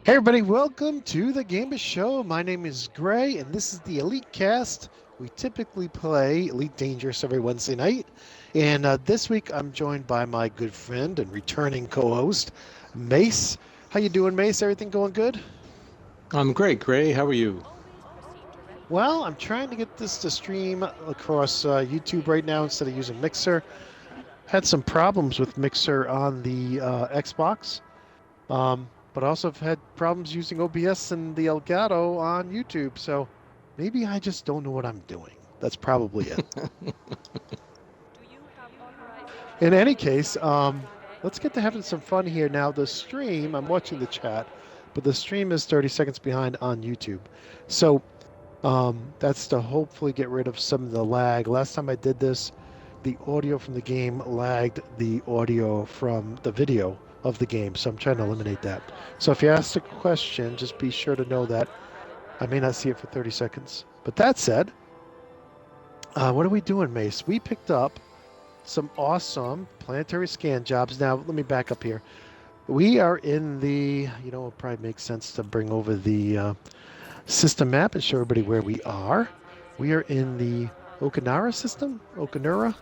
Hey everybody, welcome to the Gamer Show. My name is Gray, and this is the ELITEcast. We typically play Elite Dangerous every Wednesday night, and this week I'm joined by my good friend and returning co-host, Mace. How you doing, Mace? Everything going good? I'm great, Gray. How are you? Well, I'm trying to get this to stream across YouTube right now instead of using Mixer. Had some problems with Mixer on the Xbox. But also have had problems using OBS and the Elgato on YouTube, so maybe I just don't know what I'm doing. That's probably it. In any case, let's get to having some fun here. Now, the stream, I'm watching the chat, but the stream is 30 seconds behind on YouTube. So that's to hopefully get rid of some of the lag. Last time I did this, the audio from the game lagged the audio from the video of the game, so I'm trying to eliminate that. So if you ask a question, just be sure to know that I may not see it for 30 seconds. But that said, what are we doing, Mace? We picked up some awesome planetary scan jobs. Now, let me back up here. We are in the, it probably makes sense to bring over the system map and show everybody where we are. We are in the Okanara system? Okanura?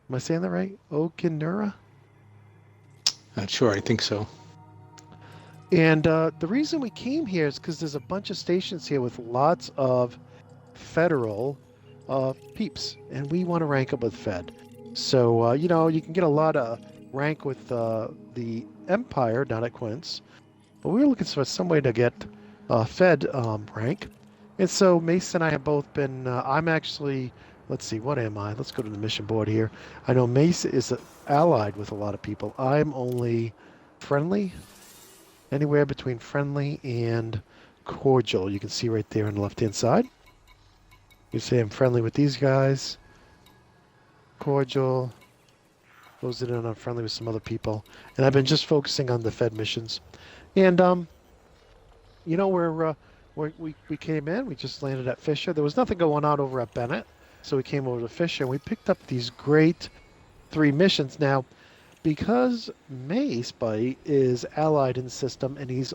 Am I saying that right? Okanura? Not sure. I think so. And the reason we came here is because there's a bunch of stations here with lots of federal peeps, and we want to rank up with Fed. So, you can get a lot of rank with the Empire down at Quince, but we were looking for some way to get Fed rank. And so Mace and I have both been, I'm actually, let's see, what am I? Let's go to the mission board here. I know Mace is allied with a lot of people. I'm only friendly, anywhere between friendly and cordial. You can see right there on the left-hand side. You say I'm friendly with these guys, cordial, goes in and I'm friendly with some other people. And I've been just focusing on the Fed missions. And, we came in, we just landed at Fisher. There was nothing going on over at Bennett. So we came over to Fisher and we picked up these great 3 missions. Now, because Macebyte is allied in the system and his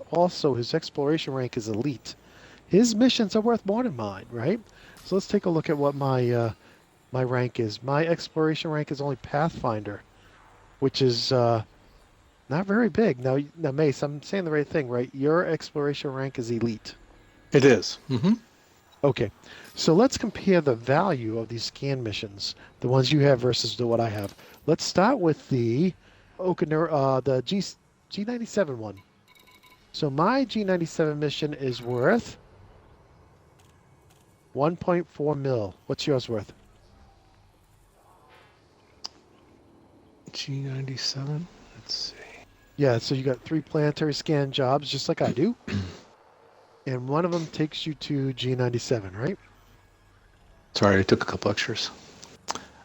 exploration rank is elite, his missions are worth more than mine, right? So let's take a look at what my rank is. My exploration rank is only Pathfinder, which is not very big. Now, Mace, I'm saying the right thing, right? Your exploration rank is elite. It is. Mm-hmm. Okay, so let's compare the value of these scan missions, the ones you have versus what I have. Let's start with the the G97 one. So my G97 mission is worth 1.4 mil. What's yours worth? G97. Let's see. Yeah, so you got 3 planetary scan jobs, just like I do. And one of them takes you to G97, right? Sorry, I took a couple extras.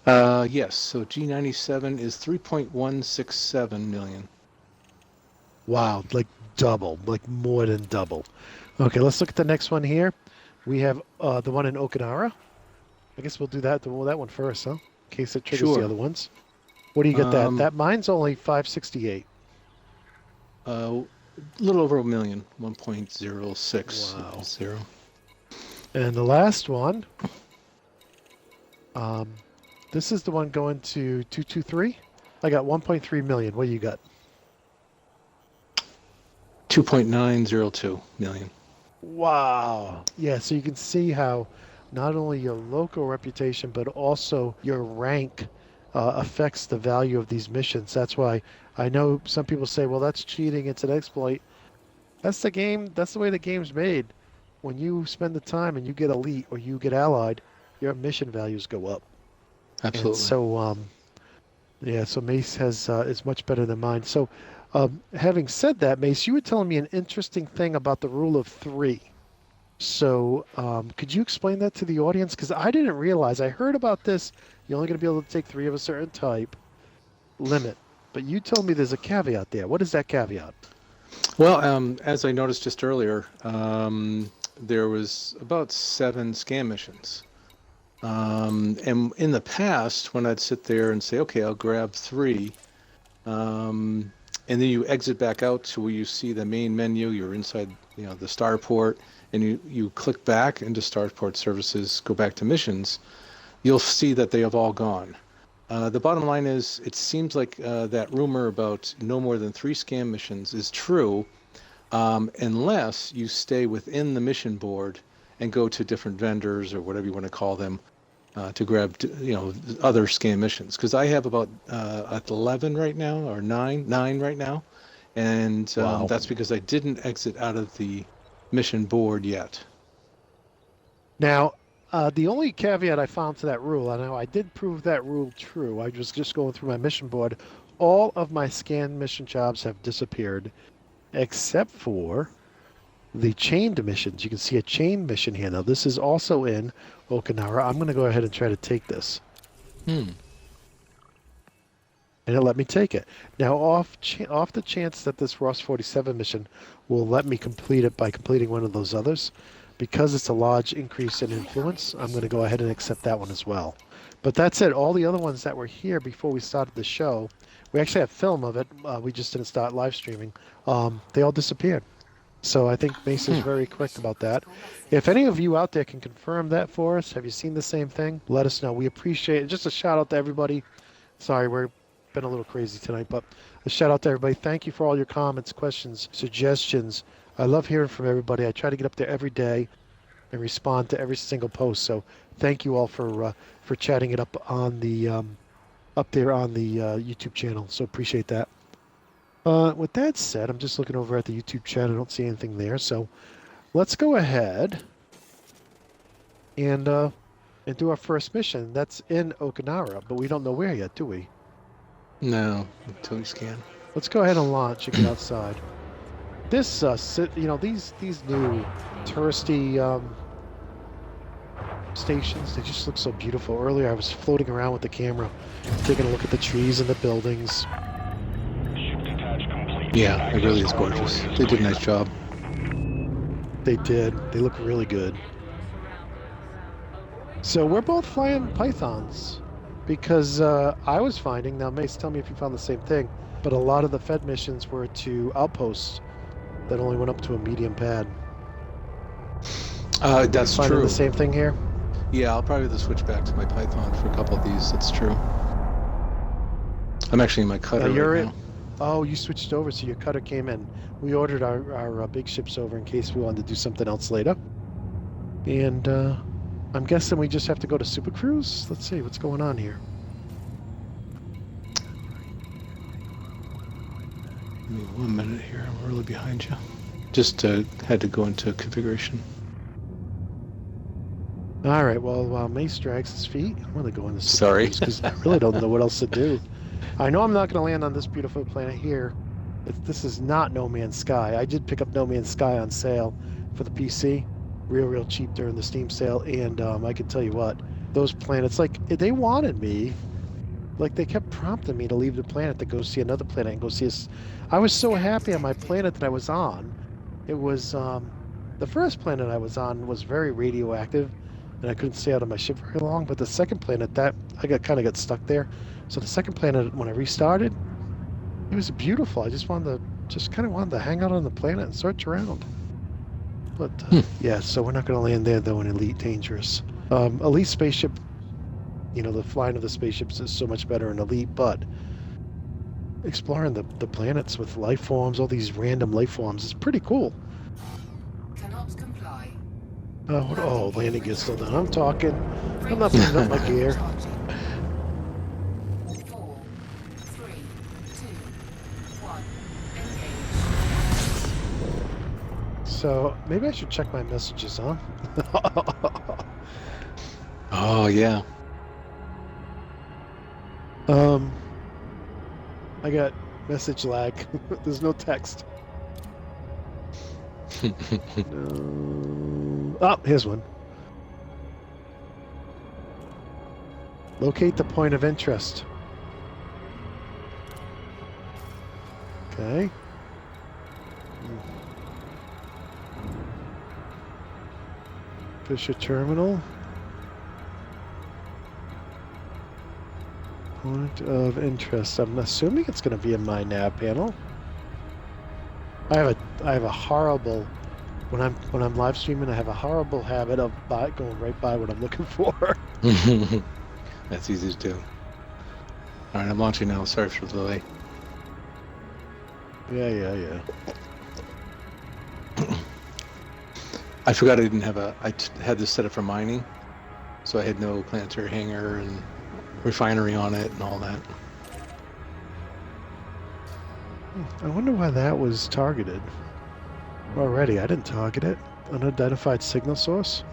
Yes, so G97 is 3.167 million. Wow, like double, like more than double. Okay, let's look at the next one here. We have the one in Okanara. I guess we'll do that one first, huh? In case it triggers the other ones. What do you get that? Mine's only 568. A little over a million, 1.06. Wow. 0. And the last one, this is the one going to 223. I got 1.3 million. What do you got? 2.902 million. Wow. Yeah, so you can see how not only your local reputation, but also your rank affects the value of these missions. That's why I know some people say, well, that's cheating. It's an exploit. That's the game. That's the way the game's made. When you spend the time and you get elite or you get allied, your mission values go up. Absolutely. And so, so Mace has is much better than mine. So, having said that, Mace, you were telling me an interesting thing about the rule of 3. So, could you explain that to the audience? Because I didn't realize. I heard about this. You're only going to be able to take 3 of a certain type limit. But you told me there's a caveat there. What is that caveat? Well, as I noticed just earlier, there was about 7 scan missions. And in the past, when I'd sit there and say, okay, I'll grab 3, and then you exit back out to where you see the main menu. You're inside, the starport, and you click back into starport services, go back to missions. You'll see that they have all gone. The bottom line is, it seems like that rumor about no more than 3 scam missions is true, unless you stay within the mission board and go to different vendors or whatever you want to call them to grab, other scam missions. Because I have about 11 right now, or nine right now, and Wow. that's because I didn't exit out of the mission board yet. Now, the only caveat I found to that rule, I know I did prove that rule true. I was just going through my mission board. All of my scanned mission jobs have disappeared, except for the chained missions. You can see a chained mission here. Now, this is also in Okinawa. I'm going to go ahead and try to take this. Hmm. And it let me take it. Now, off the chance that this Ross 47 mission will let me complete it by completing one of those others, because it's a large increase in influence, I'm going to go ahead and accept that one as well. But that's it. All the other ones that were here before we started the show, we actually have film of it. We just didn't start live streaming. They all disappeared. So I think Mesa's very quick about that. If any of you out there can confirm that for us, have you seen the same thing? Let us know. We appreciate it. Just a shout out to everybody. Sorry, we've been a little crazy tonight, but a shout out to everybody. Thank you for all your comments, questions, suggestions. I love hearing from everybody. I try to get up there every day and respond to every single post. So thank you all for chatting it up on the up there on the YouTube channel. So appreciate that. With that said, I'm just looking over at the YouTube chat. I don't see anything there. So let's go ahead and do our first mission. That's in Okinawa, but we don't know where yet, do we? No, until you scan. Let's go ahead and launch and get outside. This, these new touristy stations, they just look so beautiful. Earlier, I was floating around with the camera, taking a look at the trees and the buildings. Yeah, it really is gorgeous. They did a nice job. They did. They look really good. So we're both flying Pythons because I was finding, now Mace, tell me if you found the same thing, but a lot of the Fed missions were to outposts that only went up to a medium pad. That's Finding true. the same thing here? Yeah, I'll probably have to switch back to my Python for a couple of these. That's true. I'm actually in my cutter right now. Oh, you switched over, so your cutter came in. We ordered our big ships over in case we wanted to do something else later. And I'm guessing we just have to go to Super Cruise? Let's see, what's going on here? Give me 1 minute here. I'm really behind you. Just had to go into configuration. All right, well, while Mace drags his feet, I'm going to go into Super Sorry. Cruise because I really don't know what else to do. I know I'm not going to land on this beautiful planet here. This is not No Man's Sky. I did pick up No Man's Sky on sale for the PC, real cheap during the Steam sale, and I can tell you what, those planets, like, they wanted me, like, they kept prompting me to leave the planet to go see another planet and go see us. I was so happy on my planet that I was on. It was, the first planet I was on was very radioactive, and I couldn't stay out of my ship very long, but the second planet, that, I kind of got stuck there. So the second planet, when I restarted, it was beautiful. I just kind of wanted to hang out on the planet and search around. But yeah, so we're not going to land there though in Elite Dangerous. Elite spaceship, the flying of the spaceships is so much better in Elite, but exploring the planets with life forms, all these random life forms, is pretty cool. Cannot comply. Landing gear still done. I'm talking. I'm not putting up my gear. 4, 3, 2, 1. Engage. So maybe I should check my messages, huh? Oh, yeah. I got message lag. There's no text. No. Oh, here's one. Locate the point of interest. Okay. Fisher Terminal. Point of interest. I'm assuming it's going to be in my nav panel. I have a horrible when I'm live streaming. I have a horrible habit of going right by what I'm looking for. That's easy to do. All right, I'm launching now. Sorry for the delay. Yeah. I forgot I didn't have had this set up for mining, so I had no planetary hangar and refinery on it and all that. I wonder why that was targeted already. I didn't target it. Unidentified signal source.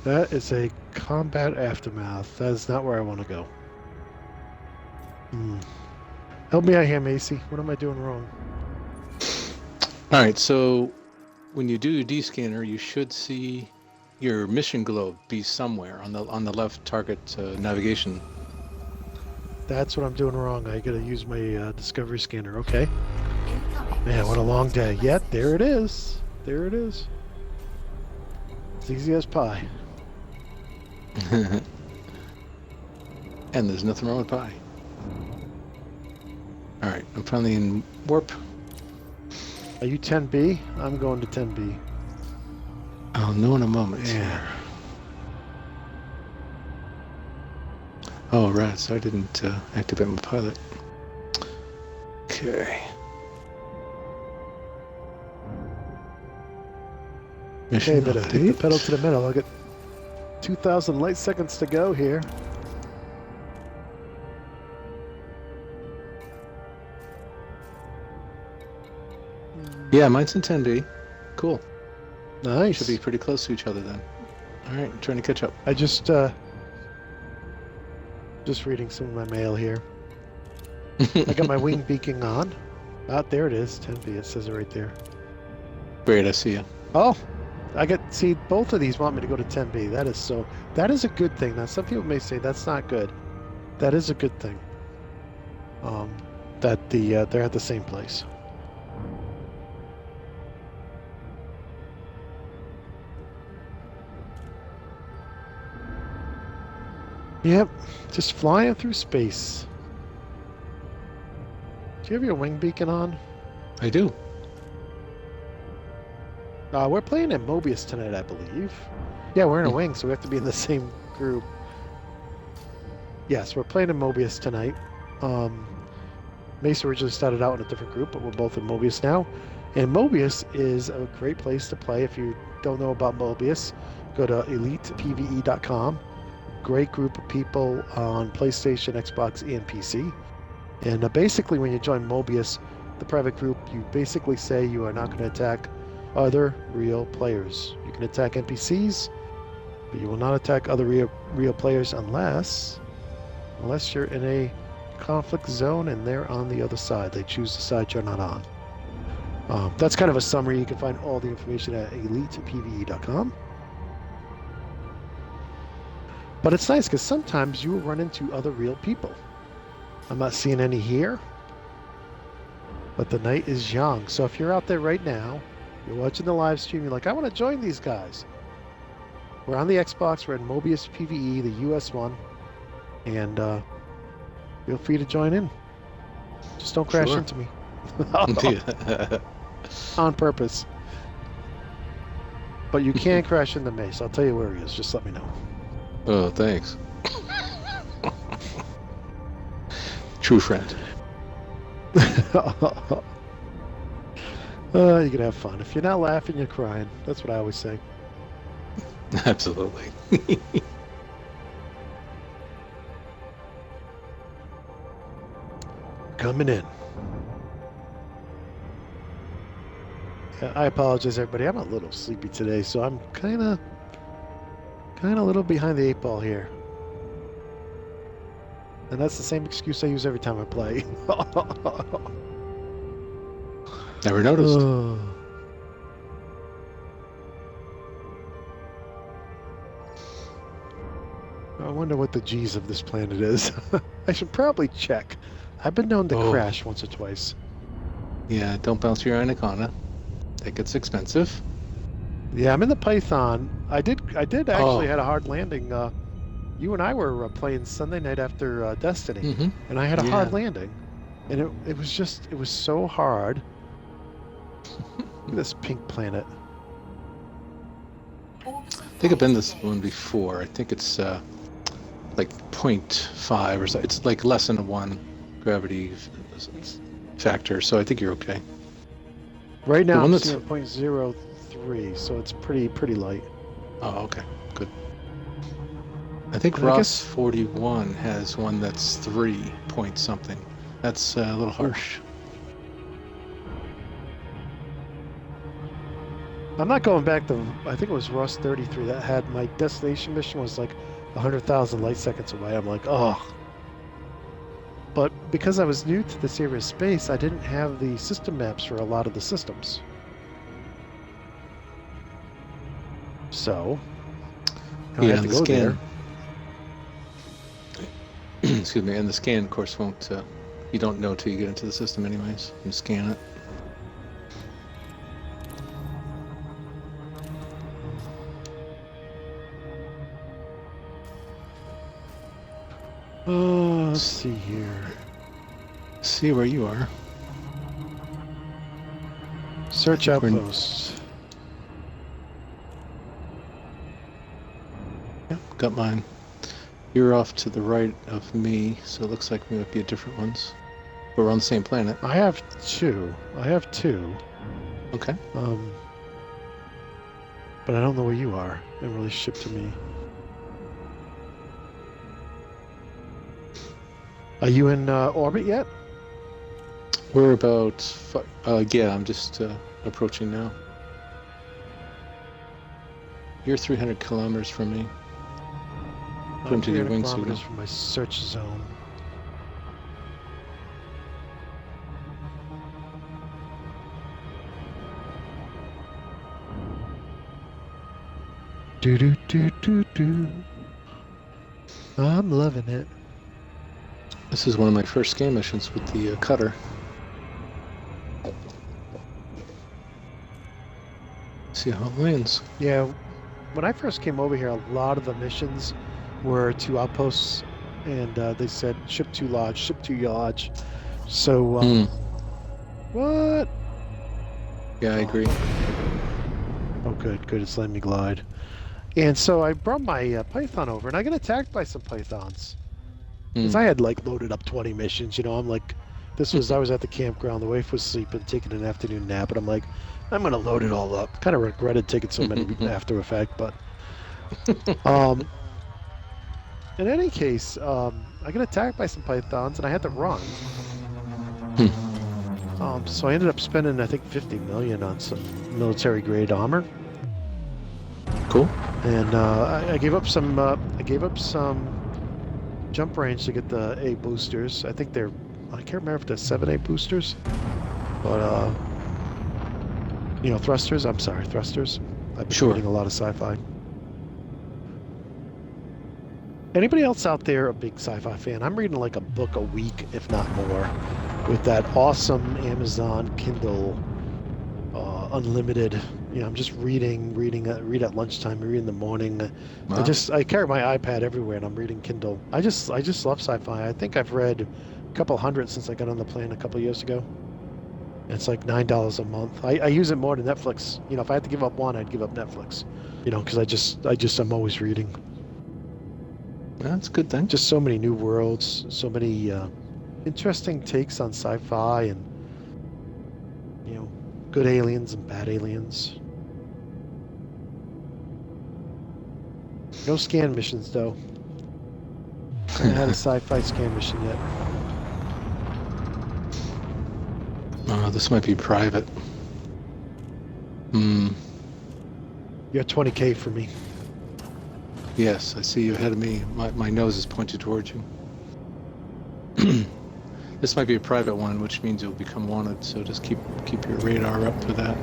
That is a combat aftermath. That is not where I want to go. Help me out here, Macy. What am I doing wrong? All right, so when you do your D-scanner, you should see your mission globe be somewhere on the left target navigation. That's what I'm doing wrong. I gotta use my discovery scanner. Okay. Incoming Man, what a long day. message. Yet there it is. There it is. It's easy as pie. And there's nothing wrong with pie. All right, I'm finally in warp. Are you 10B? I'm going to 10B. I'll know in a moment. Yeah. Oh, rats, I didn't activate my pilot. Okay. Okay, Mission better hit the update. pedal to the metal. I'll get 2,000 light seconds to go here. Yeah, mine's in 10B. Cool. Nice. Should be pretty close to each other then. All right, I'm trying to catch up. I just reading some of my mail here. I got my wing beacon on. Ah, there it is. 10B. It says it right there. Great, I see you. Oh, see, both of these want me to go to 10B. That is a good thing. Now, some people may say that's not good. That is a good thing. That they're at the same place. Yep, just flying through space. Do you have your wing beacon on? I do. We're playing in Mobius tonight, I believe. Yeah, we're in a wing, so we have to be in the same group. Yes, we're playing in Mobius tonight. Mace originally started out in a different group, but we're both in Mobius now. And Mobius is a great place to play. If you don't know about Mobius, go to ELITEPVE.com. Great group of people on PlayStation, Xbox, and PC. And basically, when you join Mobius, the private group, you basically say you are not going to attack other real players. You can attack NPCs, but you will not attack other real players unless you're in a conflict zone and they're on the other side. They choose the side you're not on. That's kind of a summary. You can find all the information at ELITEPVE.com. But it's nice because sometimes you will run into other real people. I'm not seeing any here, but the night is young. So if you're out there right now, you're watching the live stream, you're like, I want to join these guys. We're on the Xbox, we're in Mobius PvE, the US one, and feel free to join in. Just don't crash Sure. into me. On purpose. But you can crash into Mace. I'll tell you where he is. Just let me know. Oh, thanks. True friend. You can have fun. If you're not laughing, you're crying. That's what I always say. Absolutely. Coming in. I apologize, everybody. I'm a little sleepy today, so I'm kind of a little behind the 8 ball here. And that's the same excuse I use every time I play. Never noticed. I wonder what the G's of this planet is. I should probably check. I've been known to crash once or twice. Yeah, don't bounce your Anaconda. That gets expensive. Yeah, I'm in the Python. I did actually Oh. had a hard landing. You and I were playing Sunday night after Destiny, Mm-hmm. and I had a hard Yeah. landing, and it was so hard. Look at this pink planet. Orbital I think I've been this flight one engaged. before. I think it's like 0.5 or so. It's like less than a 1 gravity factor, so I think you're okay. Right The now one I'm that's seeing 0.03, so it's pretty light. oh, okay, good. I think And I Ross guess 41 has one that's 3 point something. That's a little harsh. I'm not going back to. I think it was Rust 33 that had my destination mission was like 100,000 light seconds away. I'm like, oh. But because I was new to this area of space, I didn't have the system maps for a lot of the systems. So I Yeah, had to and the go there. scan. Excuse me, and the scan, of course, won't. You don't know till you get into the system, anyways. You scan it. Let's see here. See where you are. Search I think we're- outposts. Yeah, got mine. You're off to the right of me, so it looks like we might be at different ones. But we're on the same planet. I have two. Okay. But I don't know where you are in relationship to me. Are you in orbit yet? We're about. Yeah, I'm just approaching now. You're 300 kilometers from me. Put I'm into your 300 wing kilometers signal. from my search zone. Do do do do do. I'm loving it. This is one of my first scan missions with the cutter. See how it lands. Yeah, when I first came over here, a lot of the missions were to outposts, and they said ship too large, ship too large. So, what? Yeah, I agree. Oh, good. It's letting me glide. And so I brought my Python over, and I got attacked by some Pythons. Because I had like loaded up 20 missions, you know. I'm like, I was at the campground. The wife was sleeping, taking an afternoon nap, and I'm like, I'm gonna load it all up. Kind of regretted taking so many after effect, but in any case, I got attacked by some Pythons, and I had to run. So I ended up spending, I think, 50 million on some military grade armor. Cool. And I gave up some. I gave up some jump range to get the A boosters. I think they're. I can't remember if they're 7A boosters, but you know, thrusters. I'm sorry, thrusters. I've been reading a lot of sci-fi. Anybody else out there a big sci-fi fan? I'm reading like a book a week, if not more, with that awesome Amazon Kindle unlimited. You know, I'm just reading, read at lunchtime, read in the morning. Wow. I carry my iPad everywhere, and I'm reading Kindle. I just love sci-fi. I think I've read a couple hundred since I got on the plan a couple years ago. And it's like $9 a month. I use it more than Netflix. You know, if I had to give up one, I'd give up Netflix. You know, because I'm always reading. That's a good thing. Just so many new worlds, so many interesting takes on sci-fi, and you know, good aliens and bad aliens. No scan missions though. I haven't had a sci-fi scan mission yet. This might be private. You're 20K for me. Yes, I see you ahead of me. My nose is pointed towards you. This might be a private one, which means you'll become wanted, so just keep your radar up for that.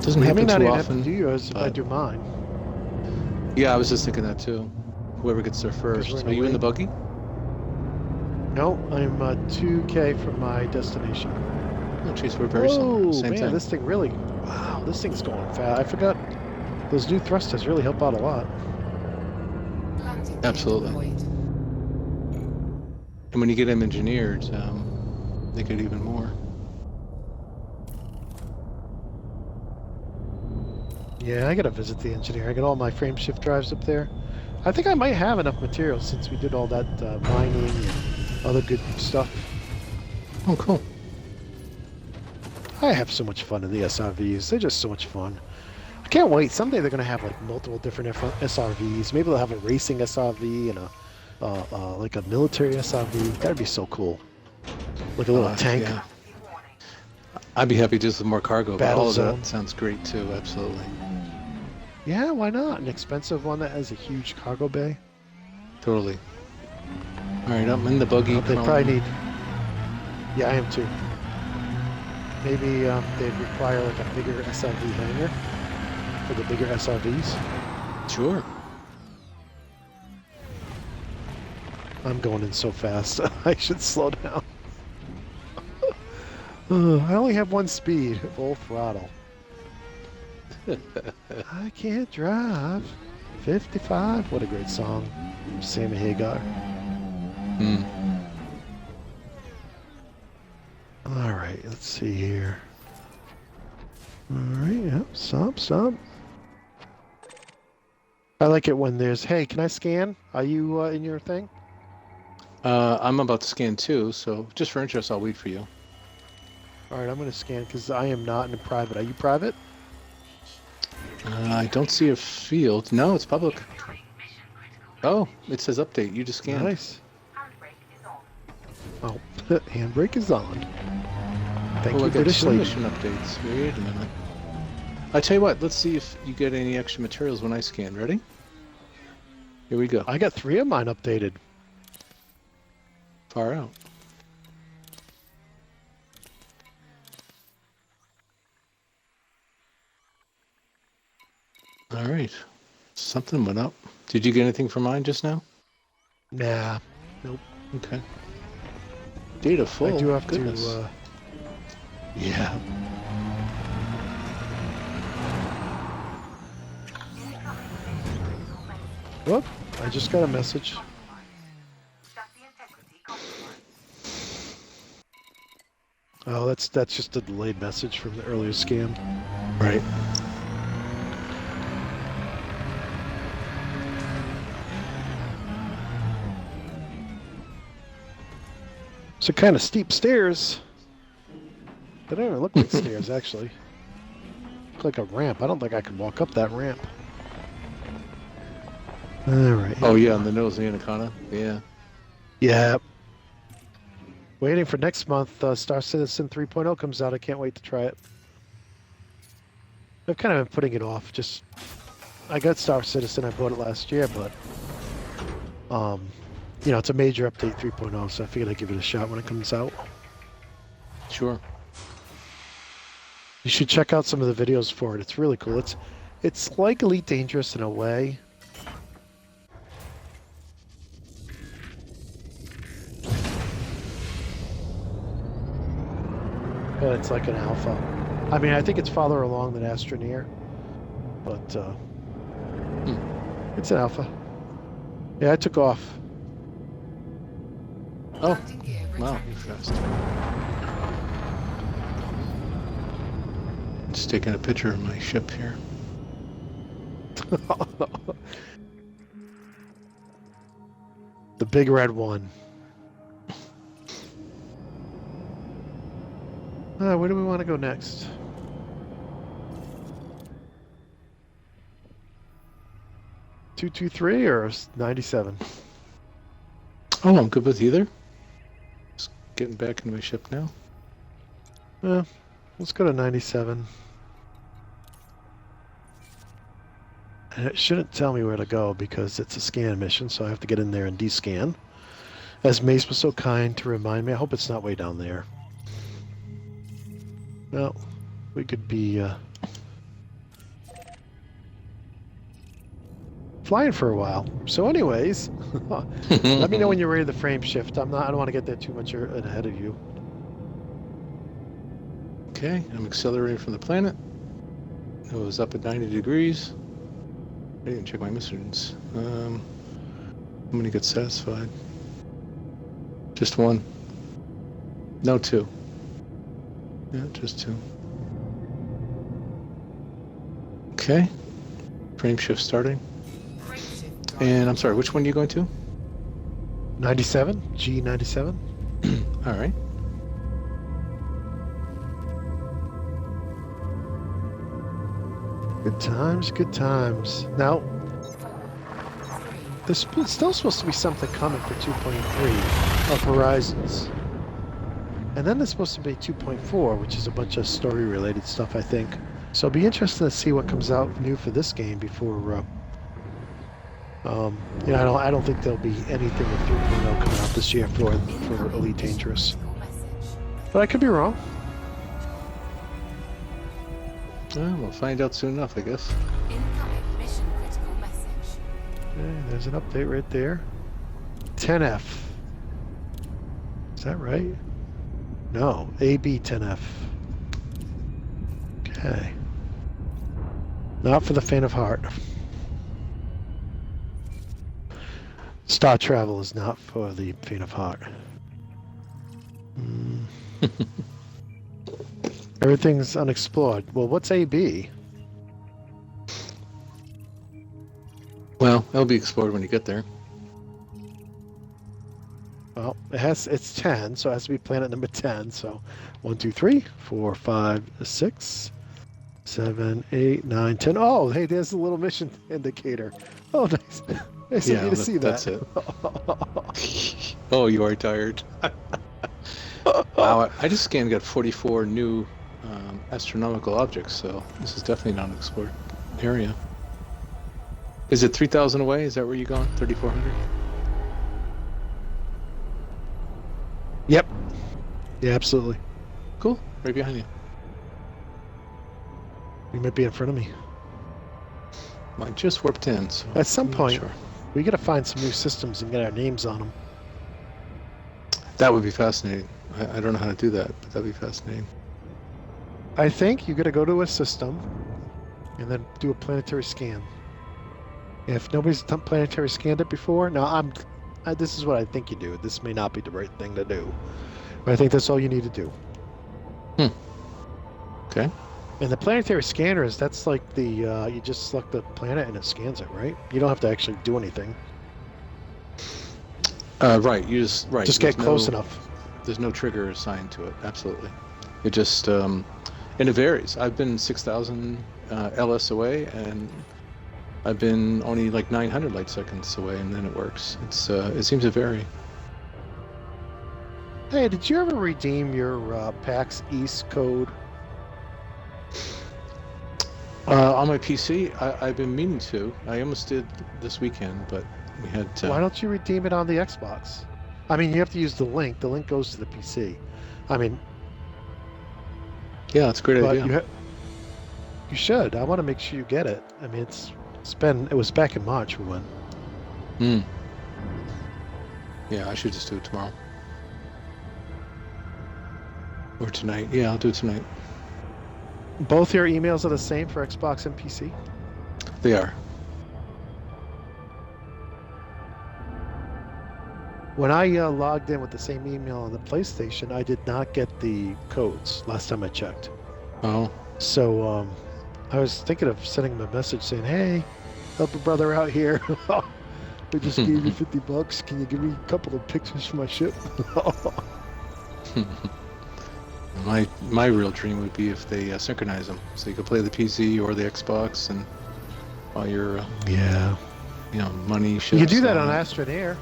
Doesn't happen not too even often. have to do yours if I do mine. Yeah, I was just thinking that too. Whoever gets there first. we're in Are a you in the wing. buggy? No, I'm 2K from my destination. Oh, geez, we're very similar. Oh Same man, thing. this thing really, wow, this thing's going fast. I forgot those new thrusters really help out a lot. Landing gear Absolutely. deployed. And when you get them engineered, they get even more. Yeah, I gotta visit the engineer. I got all my frame shift drives up there. I think I might have enough material since we did all that mining and other good stuff. Oh, cool. I have so much fun in the SRVs. They're just so much fun. I can't wait. Someday they're gonna have like multiple different SRVs. Maybe they'll have a racing SRV and a like a military SRV. That'd be so cool. Like a little tank. Yeah. I'd be happy just with more cargo. But Battle all of zone. that sounds great too. Absolutely. Yeah, why not? An expensive one that has a huge cargo bay. Totally. All right, I'm in the buggy. They crawling. probably need. Yeah, I am too. Maybe they'd require like a bigger SRV hangar for the bigger SRVs. Sure. I'm going in so fast. I should slow down. I only have one speed, full throttle. I can't drive. 55. What a great song. Sammy Hagar. Hmm. All right, let's see here. All right, yeah, stop. I like it when there's, hey, can I scan? Are you in your thing? I'm about to scan too, so just for interest, I'll wait for you. All right, I'm going to scan because I am not in private. Are you private? I don't see a field. No, it's public. Oh, it says update. You just scanned. Nice. Oh, handbrake is on. Thank Oh, you, I got British two lady. mission updates. Wait a minute. I tell you what, let's see if you get any extra materials when I scan. Ready? Here we go. I got 3 of mine updated. Far out. All right. Something went up. Did you get anything from mine just now? Nah, nope. Okay. Data full. I do have Goodness. to. Yeah. Whoop! I just got a message. Oh, that's just a delayed message from the earlier scan. Right. So kind of steep stairs. They don't even look like stairs, actually. Look like a ramp. I don't think I can walk up that ramp. All right. Oh yeah, on the nose of the Anaconda. Yeah. Yeah. Waiting for next month. Star Citizen 3.0 comes out. I can't wait to try it. I've kind of been putting it off. Just, I got Star Citizen. I bought it last year, but you know, it's a major update 3.0, so I figured I'd give it a shot when it comes out. Sure. You should check out some of the videos for it. It's really cool. It's like Elite Dangerous in a way. But it's like an alpha. I mean, I think it's farther along than Astroneer, but it's an alpha. Yeah, I took off. Oh, Landing gear wow, retracted. you're fast. Just taking a picture of my ship here. The big red one. Where do we want to go next? $223 or 97? Oh, I'm good with either. Just getting back into my ship now. Yeah, let's go to 97. And it shouldn't tell me where to go because it's a scan mission, so I have to get in there and descan. As Mace was so kind to remind me, I hope it's not way down there. Well, we could be flying for a while. So anyways, let me know when you're ready to frame shift. I don't want to get there too much ahead of you. Okay, I'm accelerating from the planet. It was up at 90 degrees. I didn't check my missions. How many get satisfied? Just one. No, two. Yeah, just two. Okay. Frame shift starting. And I'm sorry, which one are you going to? 97, G97. All right. Good times, good times. Now, there's still supposed to be something coming for 2.3 of Horizons. And then there's supposed to be 2.4, which is a bunch of story-related stuff, I think. So it'll be interesting to see what comes out new for this game before... yeah, I don't think there'll be anything with 3.0 coming out this year for Elite Dangerous. But I could be wrong. Well, we'll find out soon enough, I guess. Incoming mission critical message. Okay, there's an update right there. 10F. Is that right? No, AB 10F. Okay. Not for the faint of heart. Star travel is not for the faint of heart. Everything's unexplored. Well, what's AB? Well, it'll be explored when you get there. Well, it's 10, so it has to be planet number 10. So 1, 2, 3, 4, 5, 6, 7, 8, 9, 10. Oh, hey, there's the little mission indicator. Oh, nice. Nice of you to see that. That's it. Oh, you are tired. Wow, I just scanned and got 44 new astronomical objects, so this is definitely not an explored area. Is it 3,000 away? Is that where you're going? 3,400? Yep. Yeah, absolutely. Cool. Right behind you. You might be in front of me. Mine just warped in, so... At some I'm not point, sure. we got to find some new systems and get our names on them. That would be fascinating. I don't know how to do that, but that'd be fascinating. I think you got to go to a system and then do a planetary scan. If nobody's planetary scanned it before, now this is what I think you do. This may not be the right thing to do, but I think that's all you need to do. Okay. And the planetary scanners, that's like the you just select the planet and it scans it, right? You don't have to actually do anything. Right. You just Just get close enough. There's no trigger assigned to it. Absolutely. It just and it varies. I've been 6,000 LS away, and I've been only like 900 light seconds away, and then it works. It seems to vary. Hey, did you ever redeem your PAX East code? On my PC, I've been meaning to. I almost did this weekend, but we had. Why don't you redeem it on the Xbox? I mean, you have to use the link. The link goes to the PC. I mean, Yeah, that's a great but idea. you should. I want to make sure you get it. I mean, it was back in March we went. Yeah, I should just do it tomorrow. Or tonight. Yeah, I'll do it tonight. Both your emails are the same for Xbox and PC? They are. When I logged in with the same email on the PlayStation, I did not get the codes last time I checked. Oh. So I was thinking of sending him a message saying, hey, help a brother out here. We just gave you $50. Can you give me a couple of pictures for my ship? My real dream would be if they synchronize them, so you could play the PC or the Xbox, and while you're money ships. You can do that on Astroneer.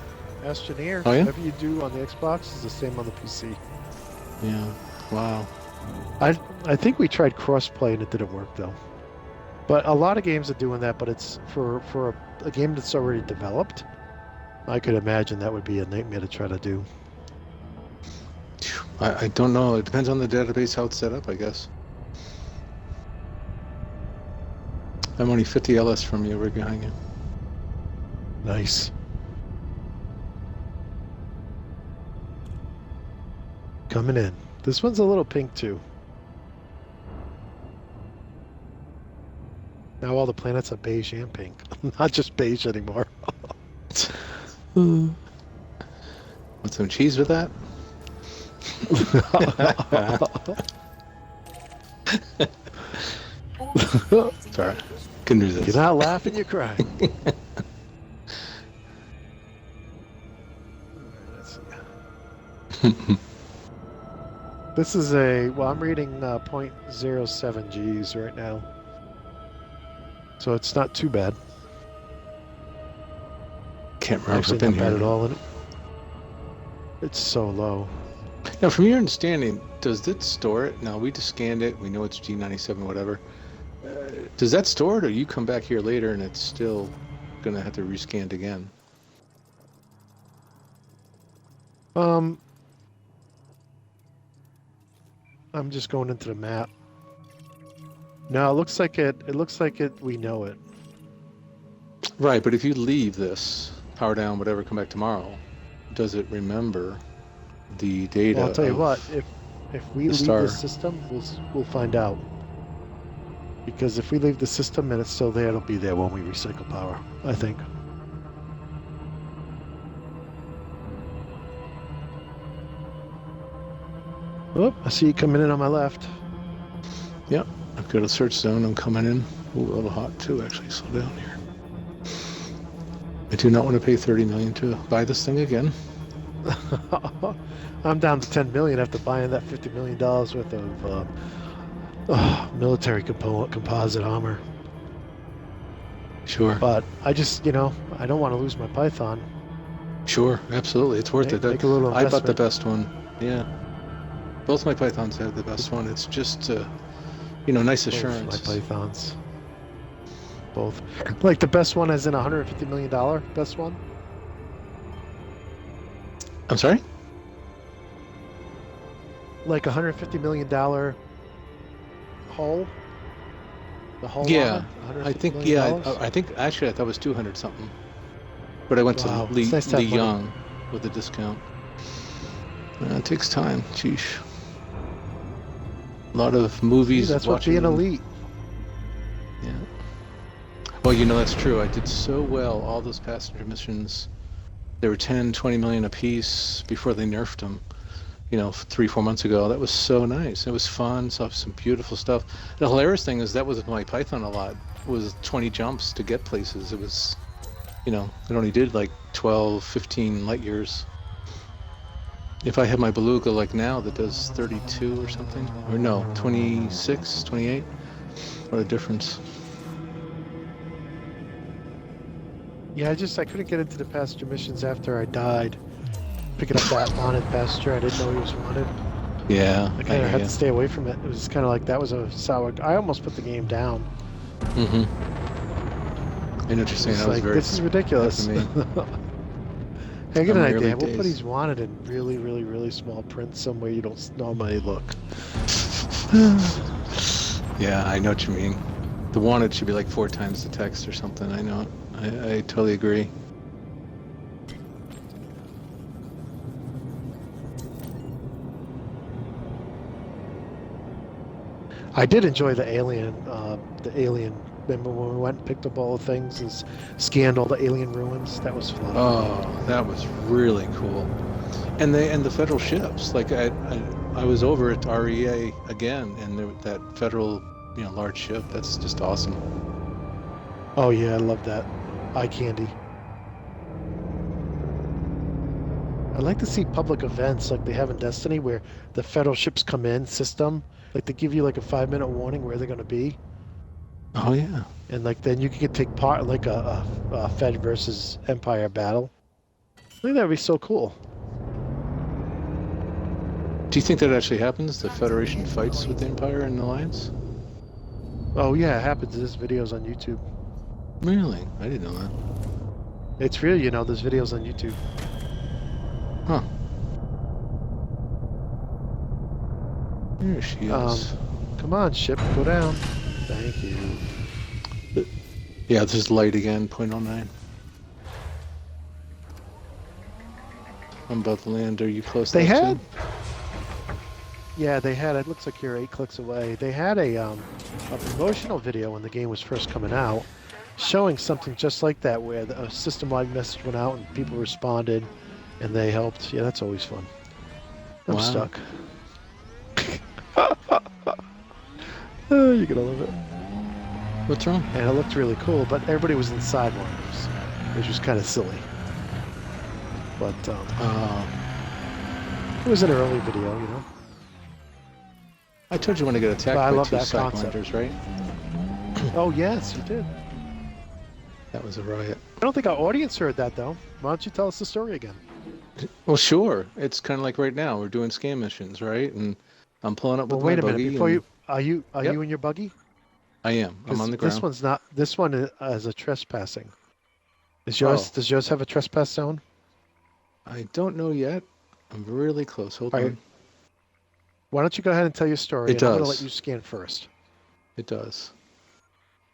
Astroneer, Oh, yeah? whatever you do on the Xbox is the same on the PC. Yeah. Wow. I think we tried crossplay and it didn't work though. But a lot of games are doing that, but it's for a game that's already developed. I could imagine that would be a nightmare to try to do. I don't know. It depends on the database, how it's set up, I guess. I'm only 50 LS from you, right behind you. Nice. Coming in. This one's a little pink too. Now all the planets are beige and pink. Not just beige anymore. Want some cheese with that? Sorry, couldn't resist. You're not laughing, you're crying. Let's see. This is well, I'm reading 0.07 Gs right now. So it's not too bad. Can't remember if Actually, I've been not bad here. at all. It's so low. Now, from your understanding, does it store it? Now, we just scanned it. We know it's G97, whatever. Does that store it, or you come back here later and it's still going to have to rescan it again? I'm just going into the map. No, it looks like it. It looks like it. We know it. Right, but if you leave this, power down, whatever, come back tomorrow, does it remember the data? Well, I'll tell you what. If we leave star. the system, we'll find out. Because if we leave the system and it's still there, it'll be there when we recycle power, I think. Oh, I see you coming in on my left. Yep, I've got a search zone. I'm coming in. Ooh, a little hot too, actually. Slow down here. I do not want to pay $30 million to buy this thing again. I'm down to 10 million after buying that $50 million worth of military composite armor. Sure. But I just, I don't want to lose my Python. Sure, absolutely. It's worth it. Make a little I bought the investment. best one. Yeah. Both my Pythons have the best one. It's just, nice assurance. Both my Pythons. Both. Like the best one as in $150 million best one? I'm sorry? Like $150 million hull? The hull Yeah. armor? I think, $150 million? I think, actually, I thought it was 200 something. But I went Wow, to Lee, it's nice to Lee have money. Young with a discount. It takes time. Sheesh. A lot of movies. That's what being elite. Yeah. Well, that's true. I did so well all those passenger missions. They were 10, 20 million a piece before they nerfed them, 3-4 months ago. That was so nice. It was fun. Saw some beautiful stuff. The hilarious thing is that was my Python a lot. Was 20 jumps to get places. It was, it only did like 12, 15 light years. If I have my Beluga like now that does 32 or something, or no, 26, 28, what a difference. Yeah, I couldn't get into the passenger missions after I died. Picking up that wanted passenger, I didn't know he was wanted. Yeah. I kind of had to stay away from it. It was kind of like that was a sour. I almost put the game down. Mm-hmm. I know what you're saying. It's I was like, very. this is ridiculous. Me. Hey, I get an I'm in idea. early We'll put days. he's wanted in really, really, really small print somewhere you don't normally look. Yeah, I know what you mean. The wanted should be like 4 times the text or something. I know it. I totally agree. I did enjoy the alien. Remember when we went and picked up all the things and scanned all the alien ruins? That was fun. Oh, that was really cool. And the federal ships. Like I was over at REA again, and that federal, large ship. That's just awesome. Oh yeah, I love that. Eye candy. I'd like to see public events like they have in Destiny where the federal ships come in system. Like they give you like a 5-minute warning where they're going to be. Oh yeah. And like then you can take part like a Fed versus Empire battle. I think that'd be so cool. Do you think that actually happens? The Federation fights with the Empire and Alliance? Oh yeah, it happens. There's videos on YouTube. Really? I didn't know that. It's real, there's videos on YouTube. Huh. There she is. Come on, ship, go down. Thank you. Yeah, this is light again, 0.09. I'm about to land. Are you close? They to that had. too? Yeah, they had. It looks like you're 8 clicks away. They had a promotional video when the game was first coming out, showing something just like that, where a system-wide message went out and people responded, and they helped. Yeah, that's always fun. I'm Wow. stuck. Oh, you're gonna love it. What's wrong? And it looked really cool, but everybody was inside one of those, which was kind of silly. But it was an early video, you know. I told you when I get attacked But I by love two that concept. Sidewinders, right? Oh yes, you did. That was a riot. I don't think our audience heard that though. Why don't you tell us the story again? Well, sure. It's kind of like right now. We're doing scam missions, right? And I'm pulling up Well, with wait my a minute. buggy. Before and you are you Yep. in your buggy? I am. I'm 'Cause on the this ground. one's not. This one is a trespassing. Is Oh. yours? Does yours have a trespass zone? I don't know yet. I'm really close. Hold All right. on. Why don't you go ahead and tell your story? It and I'm going to does. let you scan first. It does.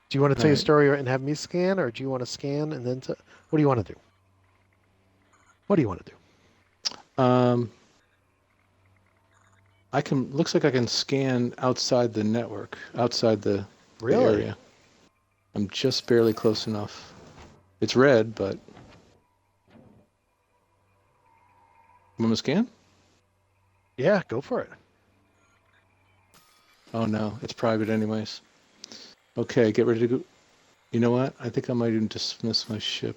Do you want to tell All your right. story and have me scan, or do you want to scan and then? What do you want to do? What do you want to do? I can. Looks like I can scan outside the network, outside the Really? area. I'm just barely close enough. It's red, but. You want to scan? Yeah, go for it. Oh no, it's private anyways. Okay, get ready to go. You know what? I think I might even dismiss my ship.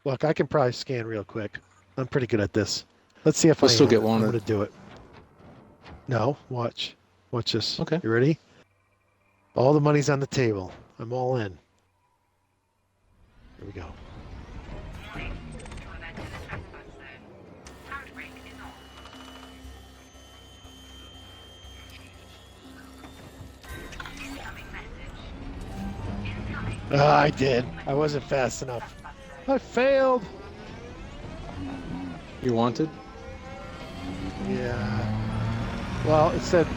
Look, I can probably scan real quick. I'm pretty good at this. Let's see if We'll I still am. get I'm wanted. going to do it. No, watch. Watch this. Okay. You ready? All the money's on the table. I'm all in. Here we go. I did. I wasn't fast enough. I failed. You wanted? Yeah. Well, it said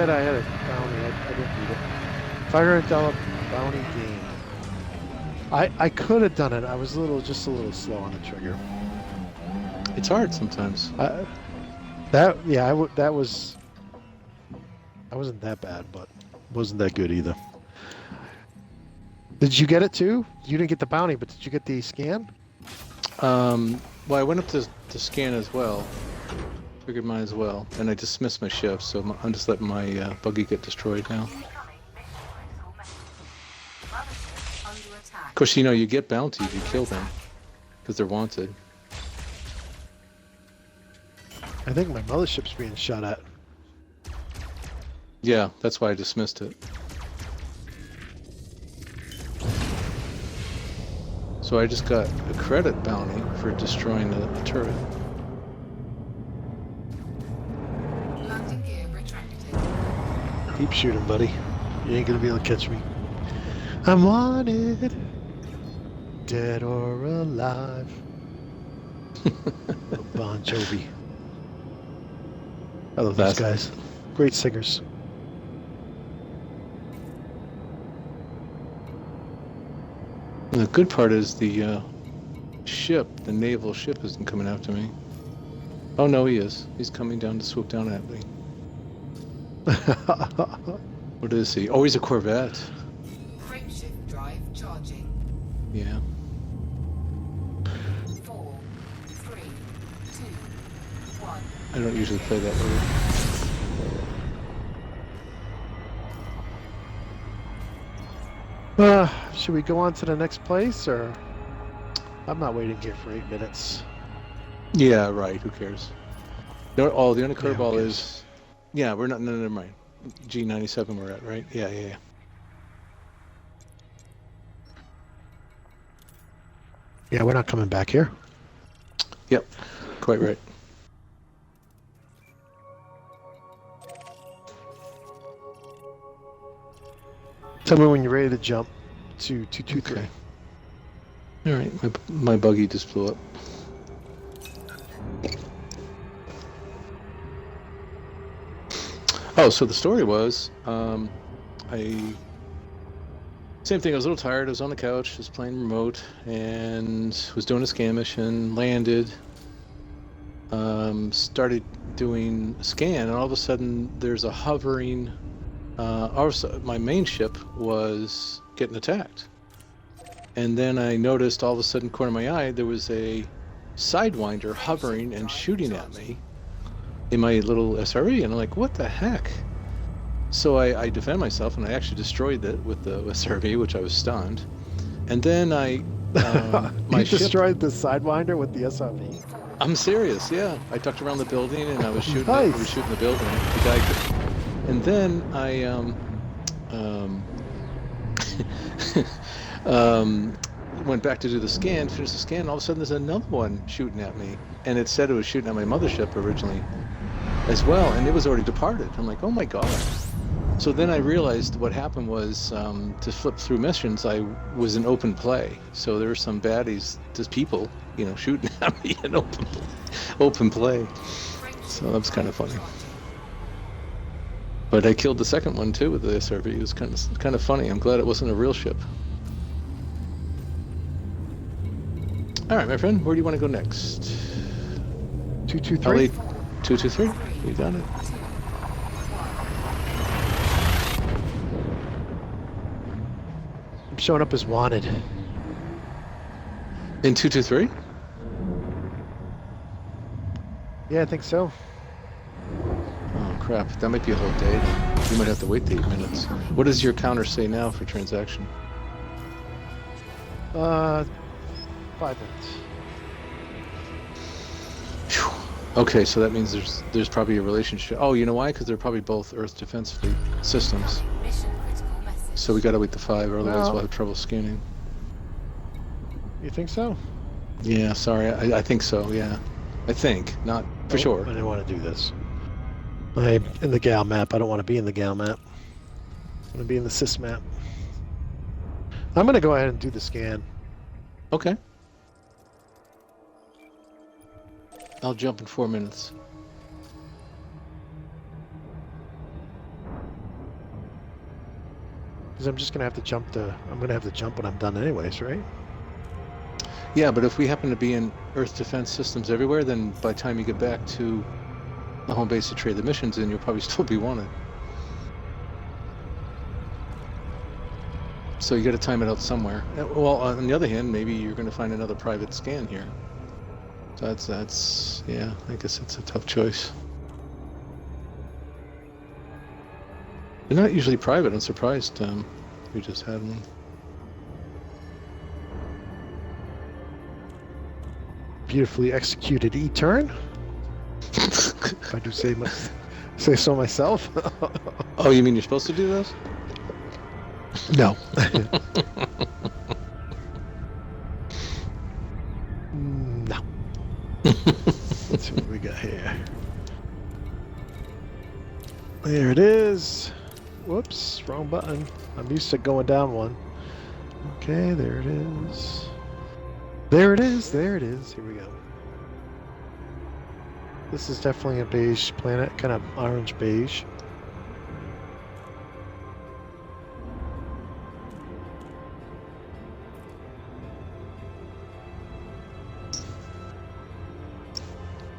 I had a bounty. I didn't need it. $500 bounty gained. I could have done it. I was just a little slow on the trigger. It's hard sometimes. That was. I wasn't that bad, but wasn't that good either. Did you get it too? You didn't get the bounty, but did you get the scan? Well, I went up to scan as well. Figured mine as well, and I dismissed my ship, so I'm just letting my buggy get destroyed now. Of course, you know, you get bounties, you kill them, because they're wanted. I think my mothership's being shot at. Yeah, that's why I dismissed it. So I just got a credit bounty for destroying a turret. Landing gear retracted. Keep shooting, buddy. You ain't gonna be able to catch me. I'm wanted, dead or alive. Bon Jovi. I love those That's- guys. Great singers. And the good part is the ship, the naval ship, isn't coming after me. Oh no, he is. He's coming down to swoop down at me. What is he? Oh, he's a Corvette. Frameshift drive charging. Yeah. 4, 3, 2, 1. I don't usually play that mode. Should we go on to the next place, or I'm not waiting here for 8 minutes. Yeah, right. Who cares? No, oh, the only Yeah, who curveball cares? is, yeah, we're not. No, never mind. G97 we're at, right? Yeah. Yeah, we're not coming back here. Yep. Quite right. Tell me when you're ready to jump to 223. Okay. All right. My buggy just blew up. Oh, so the story was, same thing. I was a little tired. I was on the couch, just playing remote, and was doing a scam mission. Landed, started doing scan, and all of a sudden there's a hovering. Also, my main ship was getting attacked, and then I noticed all of a sudden, corner of my eye, there was a sidewinder hovering and shooting at me in my little SRE, and I'm like, what the heck? So I defend myself, and I actually destroyed it with the SRE, which I was stunned. And then my You ship. destroyed the Sidewinder with the SRV. I'm serious, yeah. I ducked around the building, and I was shooting. Nice. I was shooting the building. The guy could, and then I went back to do the scan, finished the scan, and all of a sudden there's another one shooting at me. And it said it was shooting at my mothership originally as well, and it was already departed. I'm like, oh my God. So then I realized what happened was, to flip through missions, I was in open play. So there were some baddies, just people, shooting at me in open play. So that was kind of funny. But I killed the second one too with the SRV. It was kind of funny. I'm glad it wasn't a real ship. All right, my friend, where do you want to go next? 223. 223. You got it. I'm showing up as wanted. In 223? Yeah, I think so. Oh crap! That might be a whole day. You might have to wait the 8 minutes. What does your counter say now for transaction? 5 minutes. Phew. Okay, so that means there's probably a relationship. Oh, you know why? Because they're probably both Earth Defense Fleet systems. Mission critical message. So we gotta wait the 5, or otherwise Well- we'll have trouble scanning. You think so? Yeah, sorry. I think so. Yeah, I think not for Nope, sure. I didn't want to do this. I'm in the gal map. I don't want to be in the gal map. I want to be in the sys map. I'm going to go ahead and do the scan. Okay. I'll jump in 4 minutes. Because I'm just going to have to jump I'm going to have to jump when I'm done anyways, right? Yeah, but if we happen to be in Earth defense systems everywhere, then by the time you get back to the home base to trade the missions in, you'll probably still be wanted. So you got to time it out somewhere. Well, on the other hand, maybe you're going to find another private scan here. So that's yeah, I guess it's a tough choice. They're not usually private. I'm surprised we just had one. Beautifully executed E-turn. If I do say so myself. Oh, you mean you're supposed to do this? No. No. Let's see what we got here. There it is. Whoops, wrong button. I'm used to going down one. Okay, there it is. There it is. There it is. Here we go. This is definitely a beige planet, kind of orange beige.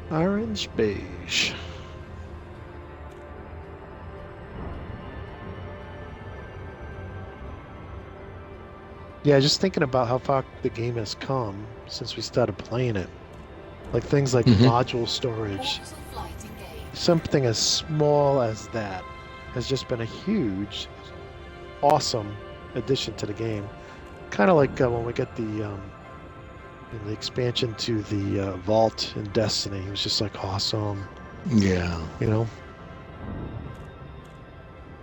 Orange beige. Yeah, just thinking about how far the game has come since we started playing it. Like things like module storage. Orbital flight engaged. Something as small as that has just been a huge, awesome addition to the game. Kind of like when we get the expansion to the vault in Destiny. It was just like awesome, Yeah. you know.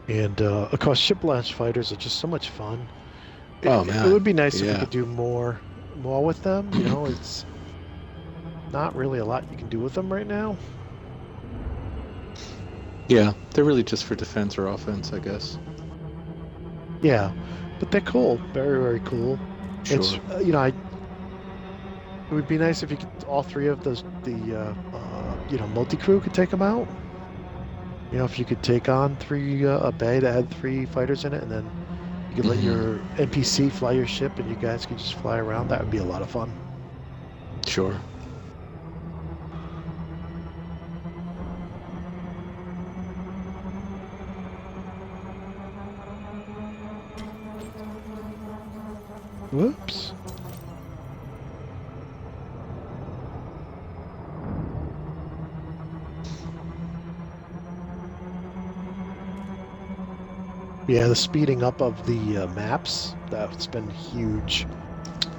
And of course, ship launch fighters are just so much fun. Oh, It man. would be nice if we Yeah. could do more with them. You know, it's not really a lot you can do with them right now. Yeah, they're really just for defense or offense, I guess. Yeah, but they're cool. Very, very cool. Sure. It's it would be nice if you could all three of the multi-crew could take them out. You know, if you could take on a bay that had 3 fighters in it, and then you could let your NPC fly your ship, and you guys could just fly around. That would be a lot of fun. Sure. Whoops. Yeah, the speeding up of the maps, that's been huge.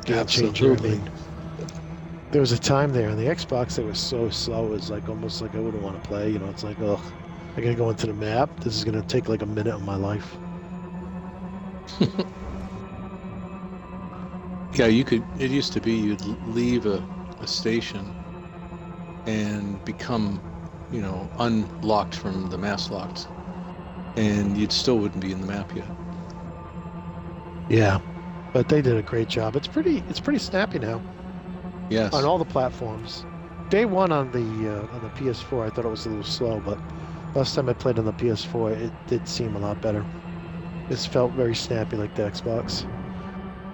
Game changer. I Absolutely. mean, there was a time there on the Xbox that was so slow, it's like almost like I wouldn't want to play. You know, it's like, oh, I gotta go into the map. This is gonna take like a minute of my life. Yeah, you could. It used to be you'd leave a station and become, unlocked from the mass locked, and you still wouldn't be in the map yet. Yeah, but they did a great job. It's pretty snappy now on Yes. all the platforms. Day one on the PS4, I thought it was a little slow, but last time I played on the PS4, it did seem a lot better. This felt very snappy like the Xbox.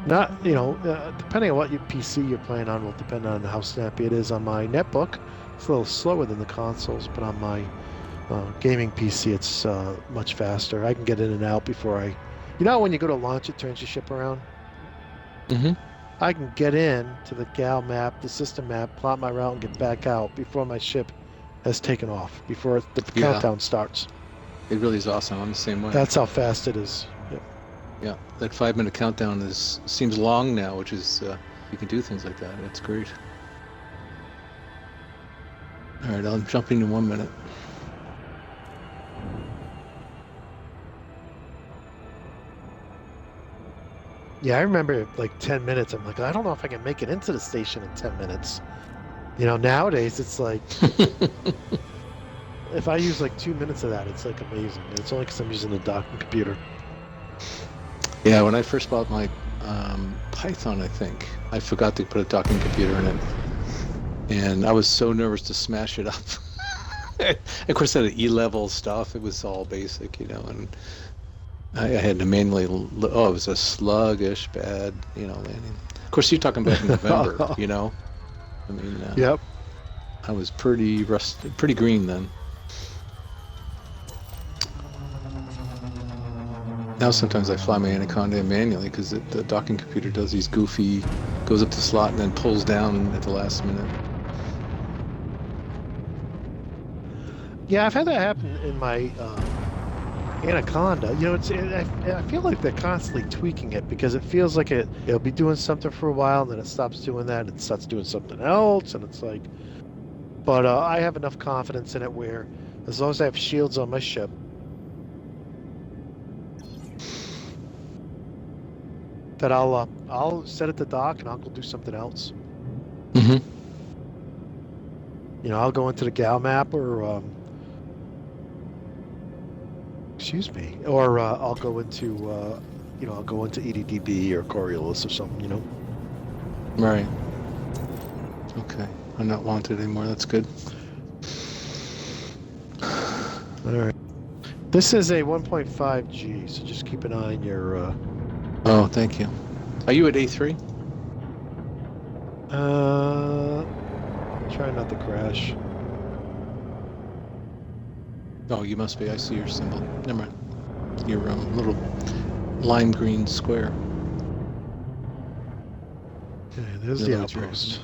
Not, depending on what your PC you're playing on will depend on how snappy it is. On my netbook, it's a little slower than the consoles, but on my gaming PC, it's much faster. I can get in and out before when you go to launch, it turns your ship around. Mm-hmm. I can get in to the GAL map, the system map, plot my route, and get back out before my ship has taken off, before the Yeah. countdown starts. It really is awesome. I'm the same way. That's how fast it is. Yep. Yeah, that 5-minute countdown seems long now, which is you can do things like that. It's great. All right, I'm jumping in 1 minute. Yeah, I remember like 10 minutes. I'm like, I don't know if I can make it into the station in 10 minutes. Nowadays it's like, if I use like 2 minutes of that, it's like amazing. It's only because I'm using the docking computer. Yeah, when I first bought my Python, I think I forgot to put a docking computer in it, and I was so nervous to smash it up. Of course, that E-level stuff, it was all basic, and I had to manually. It was a sluggish, bad, landing. Of course, you're talking back in November, I mean, Yep. I was pretty pretty green then. Now sometimes I fly my Anaconda manually because the docking computer does these goofy, goes up the slot and then pulls down at the last minute. Yeah, I've had that happen in my Anaconda. I feel like they're constantly tweaking it because it feels like it'll be doing something for a while and then it stops doing that and it starts doing something else, and it's like, but I have enough confidence in it where as long as I have shields on my ship, that I'll set it to dock and I'll go do something else. Mm-hmm. I'll go into the GAL map or excuse me, or I'll go into EDDB or Coriolis or something. Right. Okay. I'm not wanted anymore. That's good. All right. This is a 1.5G, so just keep an eye on your. Oh, thank you. Are you at A3? Try not to crash. Oh, you must be. I see your symbol. Never mind. Your little lime green square. Okay, there's the outpost.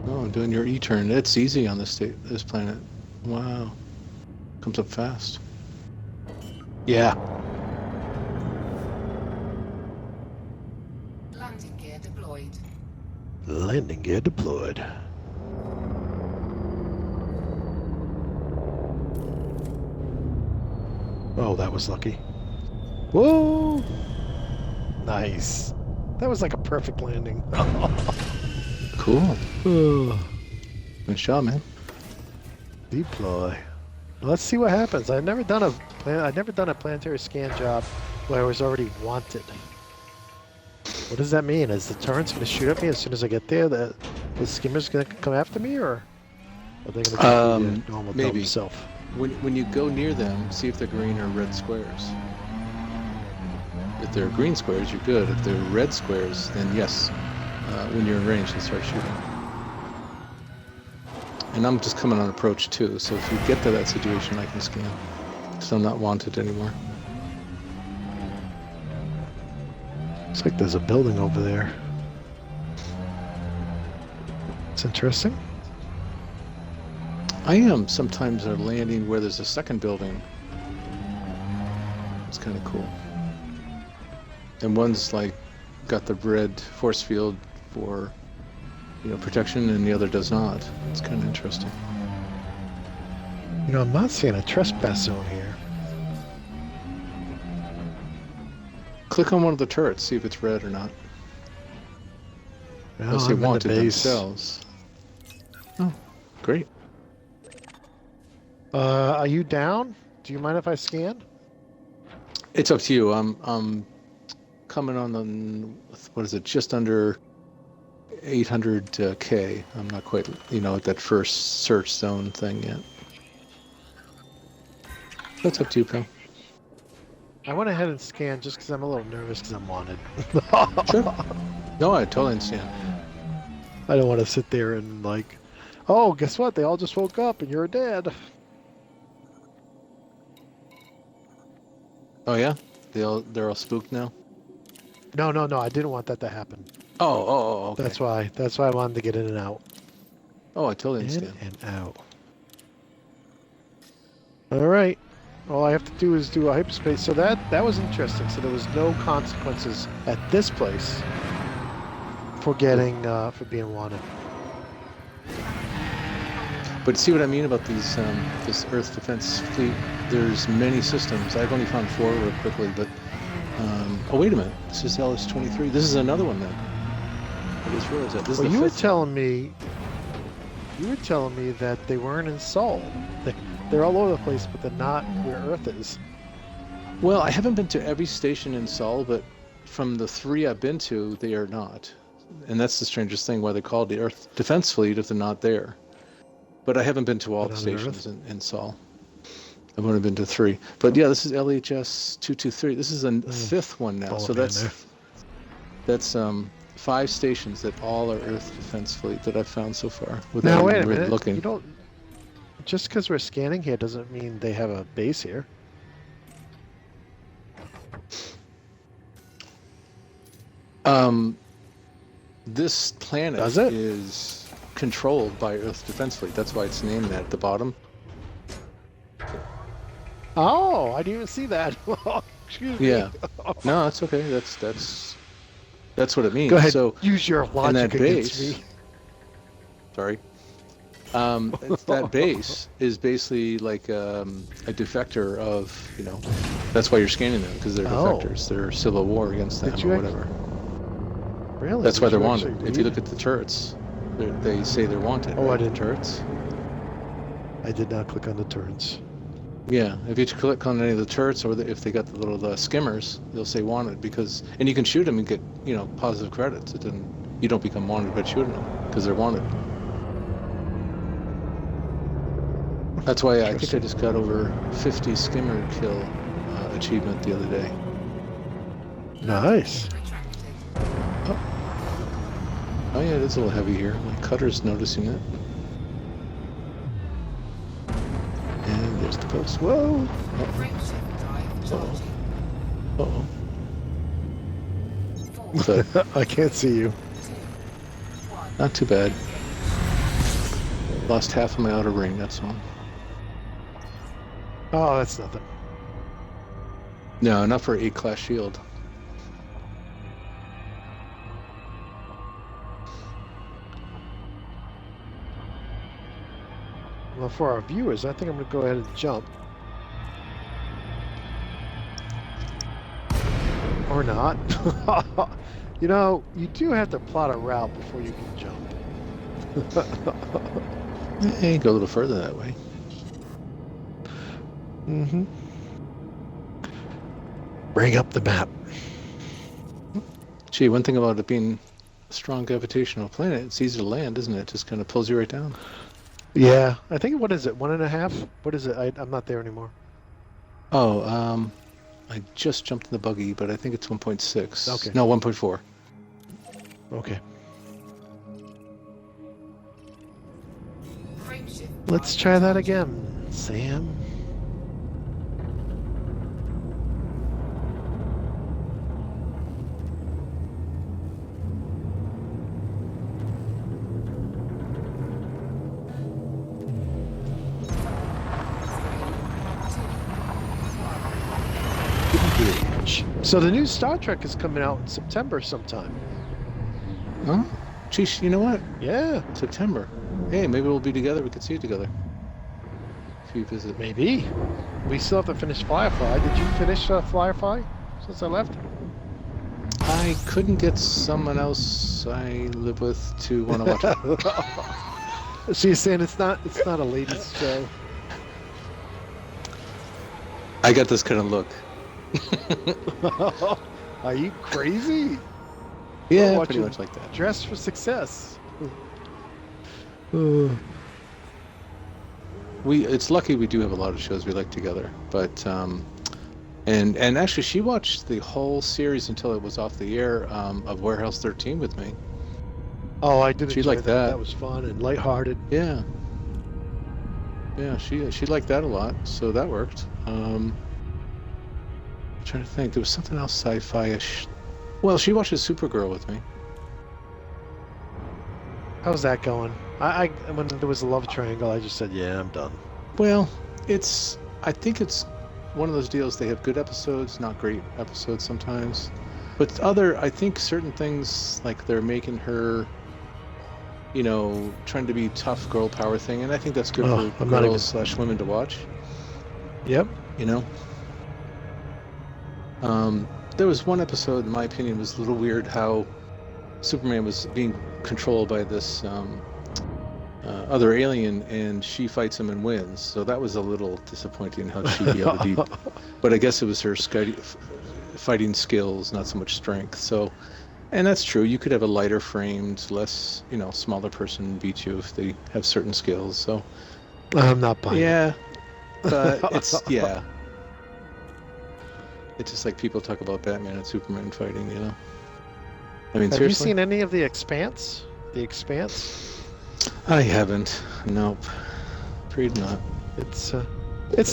Oh, doing your E-turn. It's easy on this planet. Wow. Comes up fast. Yeah. Landing gear deployed. Landing gear deployed. Oh, that was lucky. Whoa! Nice. That was like a perfect landing. Cool. Oh. Good job, man. Deploy. Let's see what happens. I've never done a planetary scan job where I was already wanted. What does that mean? Is the turret's going to shoot at me as soon as I get there? The skimmer's going to come after me, or are they going to just be normal maybe. themselves? When you go near them, see if they're green or red squares. If they're green squares, you're good. If they're red squares, then yes. When you're in range, they start shooting. And I'm just coming on approach too, so if you get to that situation, I can scan. Because I'm not wanted anymore. Looks like there's a building over there. It's interesting. I am sometimes are landing where there's a second building. It's kind of cool. And one's like got the red force field for, you know, protection, and the other does not. It's kind of interesting. You know, I'm not seeing a trespass zone here. Click on one of the turrets, see if it's red or not. No, Unless they I'm in want the it base. themselves. Oh, great. Are you down? Do you mind if I scan? It's up to you. I'm coming on the, what is it, just under 800K. I'm not quite, you know, at that first search zone thing yet. That's up to you, pal. I went ahead and scanned just because I'm a little nervous because I'm wanted. Sure. No, I totally understand. I don't want to sit there and like, oh, guess what? They all just woke up and you're dead. Oh yeah, they're all spooked now. No, I didn't want that to happen. Oh, okay. That's why I wanted to get in and out. Oh, I totally In understand. and out. All right. All I have to do is do a hyperspace. So that was interesting. So there was no consequences at this place for getting for being wanted. But see what I mean about these this Earth Defense Fleet? There's many systems. I've only found 4 real quickly, but oh wait a minute, this is LS-23. This is another one then. I just realized that. This is Well, the you were fifth. telling me that they weren't in Sol. They're all over the place, but they're not where Earth is. Well, I haven't been to every station in Sol, but from the 3 I've been to, they are not. And that's the strangest thing, why they call it the Earth Defense Fleet if they're not there. But I haven't been to all But the on stations in Sol. I've only been to 3. But yeah, this is LHS 223. This is a 5th one now. So Follow me in that's 5 stations that all are Earth Defense Fleet that I've found so far. Now Without wait a even really minute. looking. You don't. Just because we're scanning here doesn't mean they have a base here. This planet Does it? is controlled by Earth Defense Fleet. That's why it's named that at the bottom. Oh, I didn't even see that. Excuse me. Yeah. No, that's okay. That's what it means. Go ahead. So, Use your and logic that against base, me. sorry. That base is basically like a defector of, you know, that's why you're scanning them, because they're Oh. defectors. They're civil war against them Did you or act- whatever. Really? That's Did why they're you wanted. actually If you read? look at the turrets, they say they're wanted. Oh, I right? didn't. Turrets. I did not click on the turrets. Yeah, if you click on any of the turrets, or if they got the little skimmers, they'll say wanted, because, and you can shoot them and get, you know, positive credits. You don't become wanted by shooting them because they're wanted. That's why I think I just got over 50 skimmer kill achievement the other day. Nice. Retracted. Oh yeah, it is a little heavy here. My cutter's noticing it. And there's the post. Whoa! Frameshift drive charging. Uh-oh. 4, What's that? I can't see you. 2, 1. Not too bad. Lost half of my outer ring, that's all. Oh, that's nothing. No, not for 8-class shield. Well, for our viewers, I think I'm going to go ahead and jump. Or not. You know, you do have to plot a route before you can jump. Hey, go a little further that way. Mm-hmm. Bring up the map. Gee, one thing about it being a strong gravitational planet, it's easy to land, isn't it? It just kind of pulls you right down. Yeah, I think, what is it, 1.5? What is it? I'm not there anymore. Oh, I just jumped in the buggy, but I think it's 1.6. Okay. No, 1.4. Okay. Frameshift Let's drive try that charging. again, Sam. So the new Star Trek is coming out in September sometime. Huh? Geez, you know what? Yeah, September. Hey, maybe we'll be together. We could see it together. If you visit. maybe. We still have to finish Firefly. Did you finish Firefly since I left? I couldn't get someone else I live with to want to watch it. She's saying it's not a ladies' show. I got this kind of look. Are you crazy? Yeah, We're pretty watching much like that. Dress for Success. It's lucky we do have a lot of shows we like together, but and actually she watched the whole series until it was off the air of Warehouse 13 with me. Oh, I did She enjoy liked that. that. That was fun and lighthearted. Yeah. Yeah, she liked that a lot, so that worked. I'm trying to think, there was something else sci-fi-ish. Well, she watches Supergirl with me. How's that going? I when there was a love triangle, I just said, yeah, I'm done. Well, I think it's one of those deals. They have good episodes, not great episodes sometimes. But I think certain things, like they're making her, trying to be tough girl power thing, and I think that's good for I'm not even... girls/women to watch. Yep. There was one episode, in my opinion, was a little weird how Superman was being controlled by this other alien, and she fights him and wins. So that was a little disappointing how she'd be able to beat. But I guess it was her fighting skills, not so much strength. So, and that's true. You could have a lighter framed, less, smaller person beat you if they have certain skills. So I'm not buying yeah, but it's It's just like people talk about Batman and Superman fighting, I mean, Have seriously? you seen any of The Expanse? The Expanse? I haven't. Nope. Afraid not. It's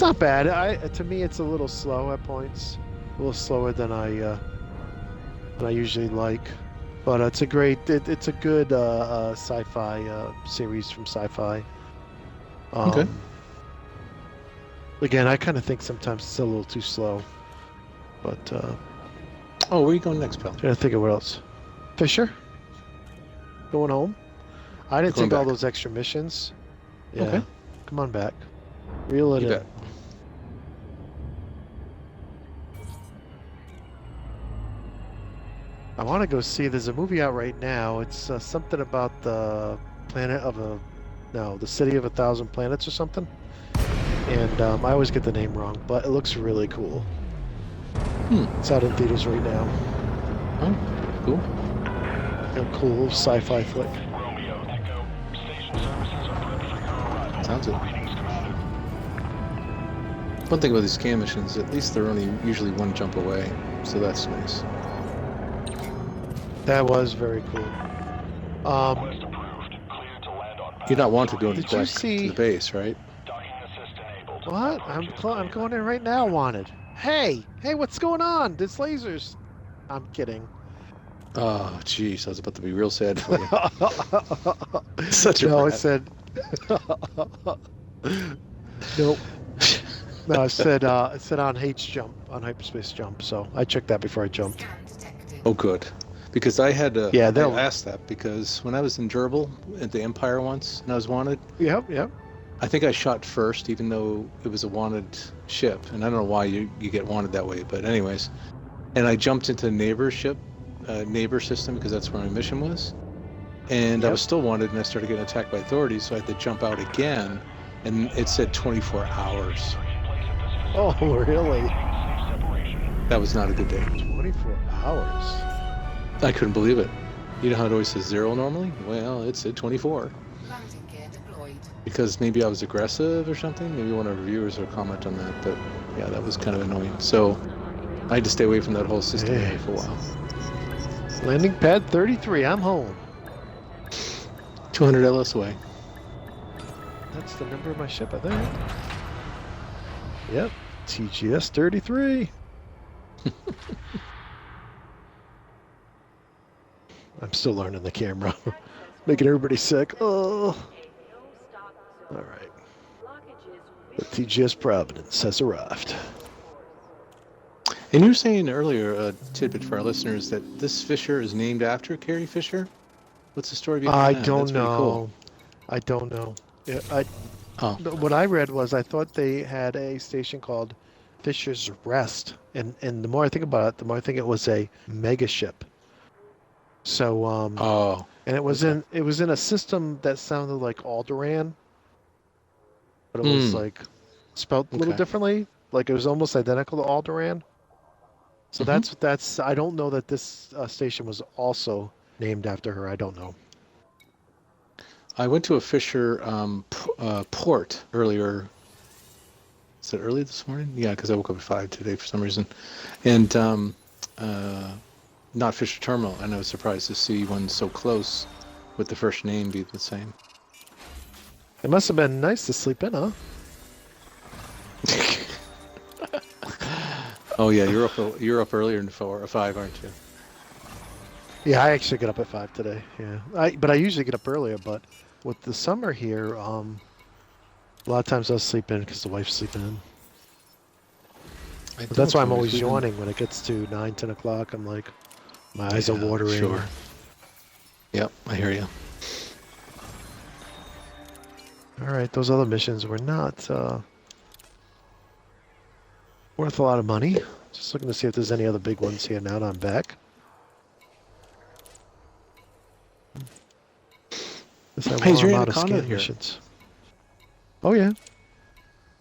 not bad. To me, it's a little slow at points. A little slower than I usually like. But it's a good sci-fi series from Sci-Fi. Okay. Again, I kind of think sometimes it's a little too slow. But Oh, where are you going next, pal? trying to think of what else. Fisher? Going home? I didn't Going take all back. those extra missions. Yeah. Okay. Come on back. Reel it You in. bet. I want to go see. There's a movie out right now. It's something about the city of 1,000 planets or something. And I always get the name wrong, but it looks really cool. It's out in theaters right now. Oh, cool. A cool sci-fi flick. Sounds good. One thing about these scan missions, at least they're only usually one jump away, so that's nice. That was very cool. You're not wanted going Did you back see- to the base, right? What? I'm going in right now. Wanted. Hey, what's going on? There's lasers. I'm kidding. Oh, jeez, I was about to be real sad for you. Such a No, I brat. said. Nope. No, I said on H jump, on hyperspace jump. So I checked that before I jumped. Scan detected. Oh, good. Because I had to. Yeah, I they'll- asked that because when I was in Gerbil at the Empire once, and I was wanted, Yep. I think I shot first, even though it was a wanted ship, and I don't know why you get wanted that way, but anyways, and I jumped into the neighbor ship, neighbor system, because that's where my mission was, and I Yep. was still wanted, and I started getting attacked by authorities, so I had to jump out again, and it said 24 hours. Oh, really? That was not a good day. 24 hours. I couldn't believe it. You know how it always says 0 normally? Well, it said 24. Landing gear deployed. Because maybe I was aggressive or something. Maybe one of our viewers will comment on that, but yeah, that was kind of annoying. So I had to stay away from that whole system Hey. for a while. Landing pad 33. I'm home. 200 LS away. That's the number of my ship, I think. Yep. TGS 33. I'm still learning the camera. Making everybody sick. Oh. All right. The TGS Providence has arrived. And you were saying earlier, a tidbit for our listeners, that this Fisher is named after Carrie Fisher. What's the story I behind that? don't That's pretty cool. know. I don't know. Oh, What I read was I thought they had a station called Fisher's Rest, and the more I think about it, the more I think it was a mega ship. So oh, and okay. it was in a system that sounded like Alderaan, but it was Hmm. like spelled a little Okay. differently. Like it was almost identical to Alderaan. So Mm-hmm. that's I don't know that this station was also named after her. I don't know. I went to a Fisher port earlier. Is it early this morning? Yeah, because I woke up at 5 today for some reason, and uh, not Fisher Terminal, and I was surprised to see one so close with the first name be the same. It must have been nice to sleep in, huh? Oh yeah, you're up earlier than 4 or 5, aren't you? Yeah, I actually get up at 5 today. Yeah, but I usually get up earlier. But with the summer here, a lot of times I'll sleep in because the wife's sleeping in. I But that's don't why I'm so always we've been. yawning when it gets to 9, 10 o'clock. I'm like, my eyes are Yeah, watering. sure. Yep, I hear you. All right, those other missions were not worth a lot of money. Just looking to see if there's any other big ones here now that I'm back. Guess I Hey, is wore your them out of Anaconda scan here? missions. Oh yeah,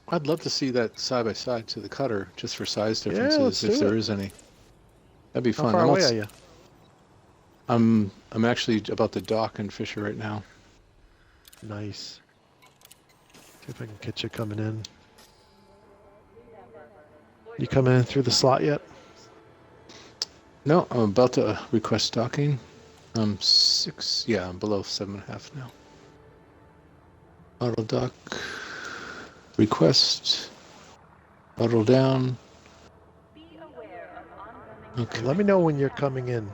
I'd love to see that side by side to the cutter, just for size yeah. Let's differences, if do it. there is any. That'd be How fun. far away are you? I'm actually about to dock in Fisher right now. Nice. See if I can catch you coming in. You coming in through the slot yet? No, I'm about to request docking. I'm 6. Yeah, I'm below 7.5 now. Auto dock. Request. Auto down. Okay. Let me know when you're coming in.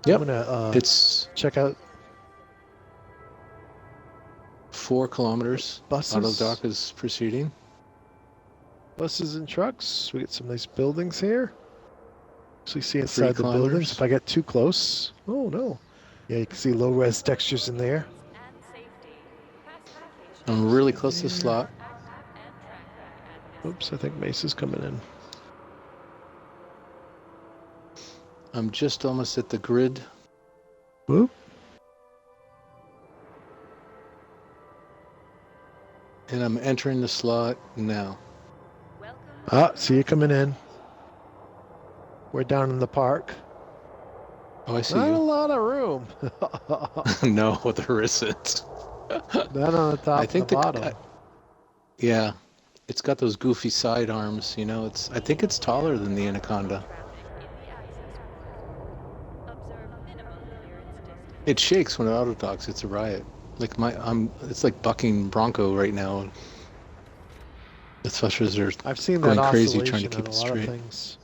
I'm Yep. gonna It's check out 4 kilometers. Auto buses, dock is proceeding. buses and trucks. We get some nice buildings here. So you see 3 inside the buildings. If kilometers. I get too close, oh no. Yeah, you can see low res textures in there. I'm really close to the slot. Oops, I think Mace's coming in. I'm just almost at the grid. Whoop. And I'm entering the slot now. Ah, see you coming in. We're down in the park. Oh, I see Not a you. lot of room. No, there isn't. Not on the I top and the think bottom. yeah, it's got those goofy side arms. I think it's taller than the Anaconda. It shakes when it auto docks. It's a riot. It's like bucking Bronco right now. The thrusters are I've seen that going crazy trying to oscillation on keep a it lot of straight. things.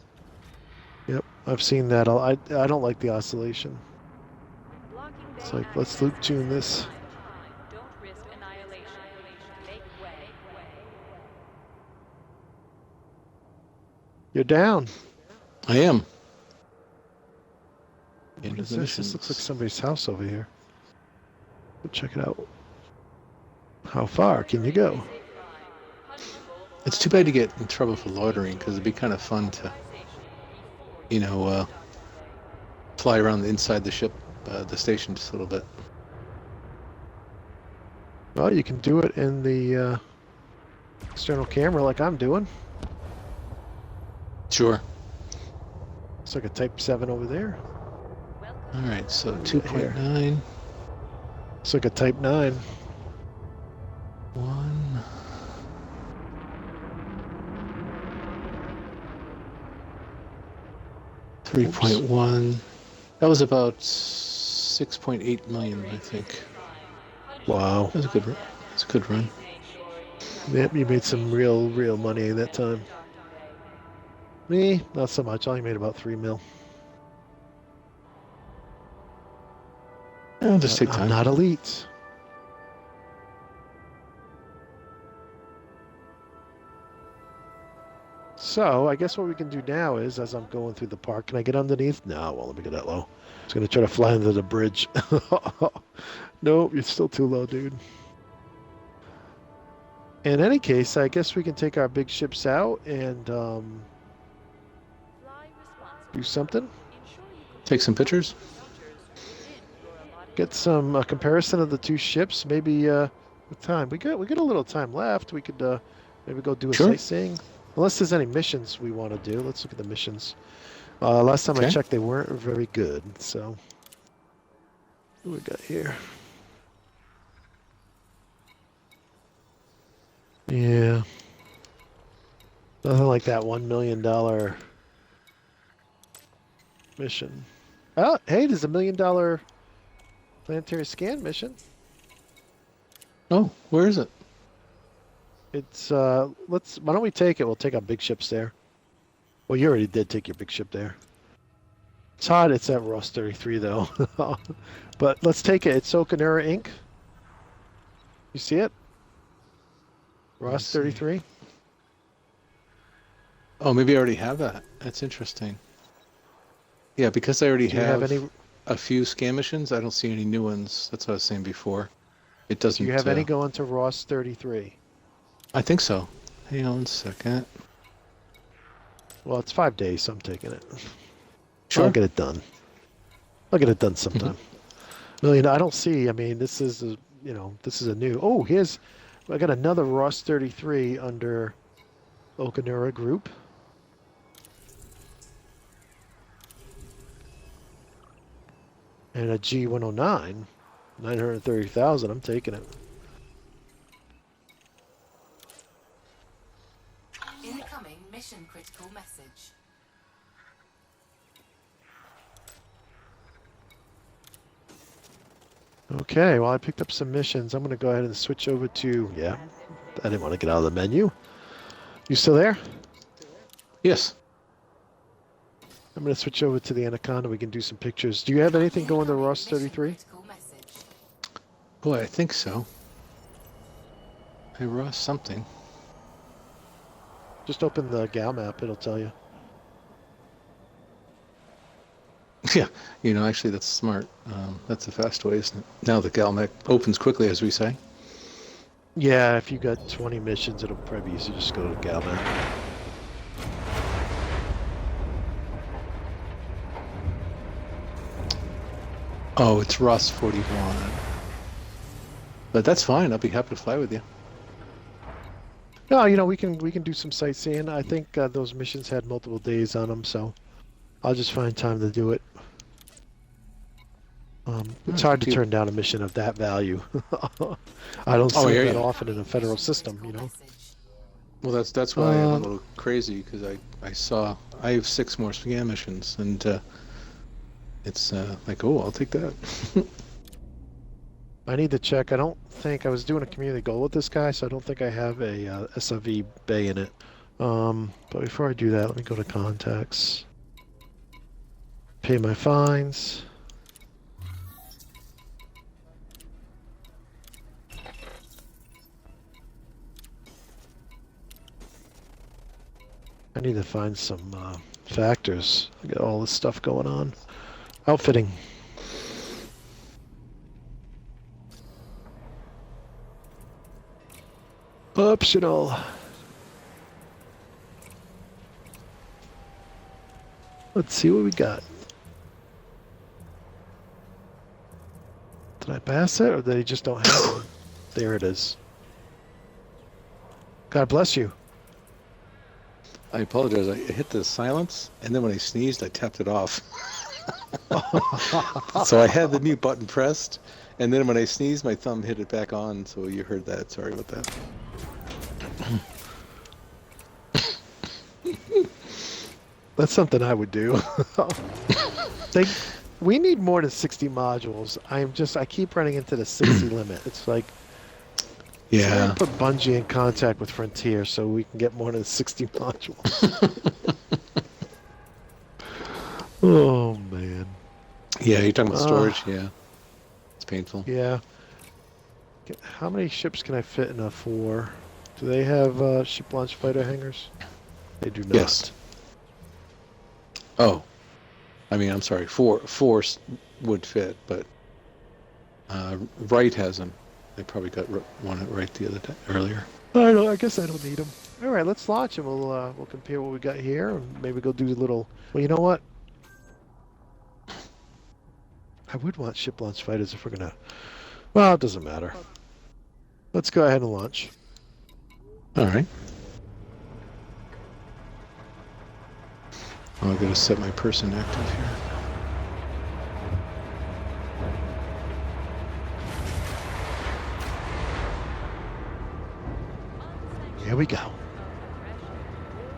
Yep, I've seen that. I don't like the oscillation. It's like, let's loop tune this. You're down. I am. What Into is the this? This looks like missions. somebody's house over here. Go check it out. How far can you go? It's too bad to get in trouble for loitering, because it'd be kind of fun to, you know, fly around the inside the ship, the station just a little bit. Well, you can do it in the external camera like I'm doing. Sure. It's like a Type 7 over there. All right, so Here. 2.9. It's like a Type 9. 1. Oops. 3.1. That was about 6.8 million, I think. Wow. That was a good run. It's a good run. Yep, you made some real money that time. Me, not so much. I only made about 3 mil. It'll just take I'm time. not elite. So I guess what we can do now is, as I'm going through the park, can I get underneath? No, well, let me get that low. I was gonna try to fly under the bridge. Nope, you're still too low, dude. In any case, I guess we can take our big ships out and do something. Take some pictures. Get some comparison of the two ships. Maybe what time? We got a little time left. We could maybe go do a Sure. sightseeing. Unless there's any missions we want to do. Let's look at the missions. Last time I Okay. checked, they weren't very good. So, what we got here? Yeah, nothing like that $1 million mission. Oh, hey, there's $1 million planetary scan mission. Oh, where is it? It's why don't we take it? We'll take our big ships there. Well, you already did take your big ship there. It's hot. It's at Ross 33 though. But let's take it. It's Okanura Inc. You see it? Ross see. 33. Oh, maybe I already have that. That's interesting. Yeah, because I already Do you have any? a few scan missions, I don't see any new ones. That's what I was saying before. It doesn't. Do you have any going to Ross 33? I think so. Hang on 1 second. Well, it's 5 days, so I'm taking it. Sure. I'll get it done. I'll get it done sometime. Million. I don't see. I mean, this is a, this is a new. Oh, here's. I got another Ross 33 under Okanura Group. And a G109, 930,000. I'm taking it. Incoming mission critical message. Okay, well, I picked up some missions. I'm going to go ahead and switch over to, yeah, I didn't want to get out of the menu. You still there? Yes. I'm going to switch over to the Anaconda. We can do some pictures. Do you have anything going to Ross 33? Critical message. Boy, I think so. Hey, Ross, something. Just open the gal map. It'll tell you. Yeah, actually, that's smart. That's the fast way, isn't it? Now the Galmec opens quickly, as we say. Yeah, if you got 20 missions, it'll probably be easy. Just go to the gal map. Oh, it's Ross 41. But that's fine. I'll be happy to fly with you. No, we can do some sightseeing. I think those missions had multiple days on them, so I'll just find time to do it. It's hard to turn down a mission of that value. I don't see it that often in a federal system, Well, that's why I'm a little crazy, because I have 6 more scan missions, and it's like, oh, I'll take that. I need to check. I was doing a community goal with this guy, so I don't think I have a SRV bay in it. But before I do that, let me go to contacts. Pay my fines. I need to find some factors. I got all this stuff going on. Outfitting. Optional. Let's see what we got. Did I pass it, or did he just don't have one? There it is. God bless you. I apologize. I hit the silence, and then when I sneezed, I tapped it off. So I had the mute button pressed, and then when I sneezed, my thumb hit it back on, so you heard that. Sorry about that. That's something I would do. We need more than 60 modules. I keep running into the 60 limit. It's like, Yeah. put Bungie in contact with Frontier so we can get more than 60 modules. Oh, man. Yeah, you're talking about storage. Yeah. It's painful. Yeah. How many ships can I fit in a 4? Do they have ship launch fighter hangars? They do not. Yes. Oh, I mean, I'm sorry. Four would fit, but right has them. They probably got one right the other day earlier. I guess I don't need them. All right, let's launch and we'll compare what we got here and maybe go do a little. Well, you know what? I would want ship launch fighters if we're gonna. Well, it doesn't matter. Let's go ahead and launch. All right. Oh, I gotta set my person active here. Here we go.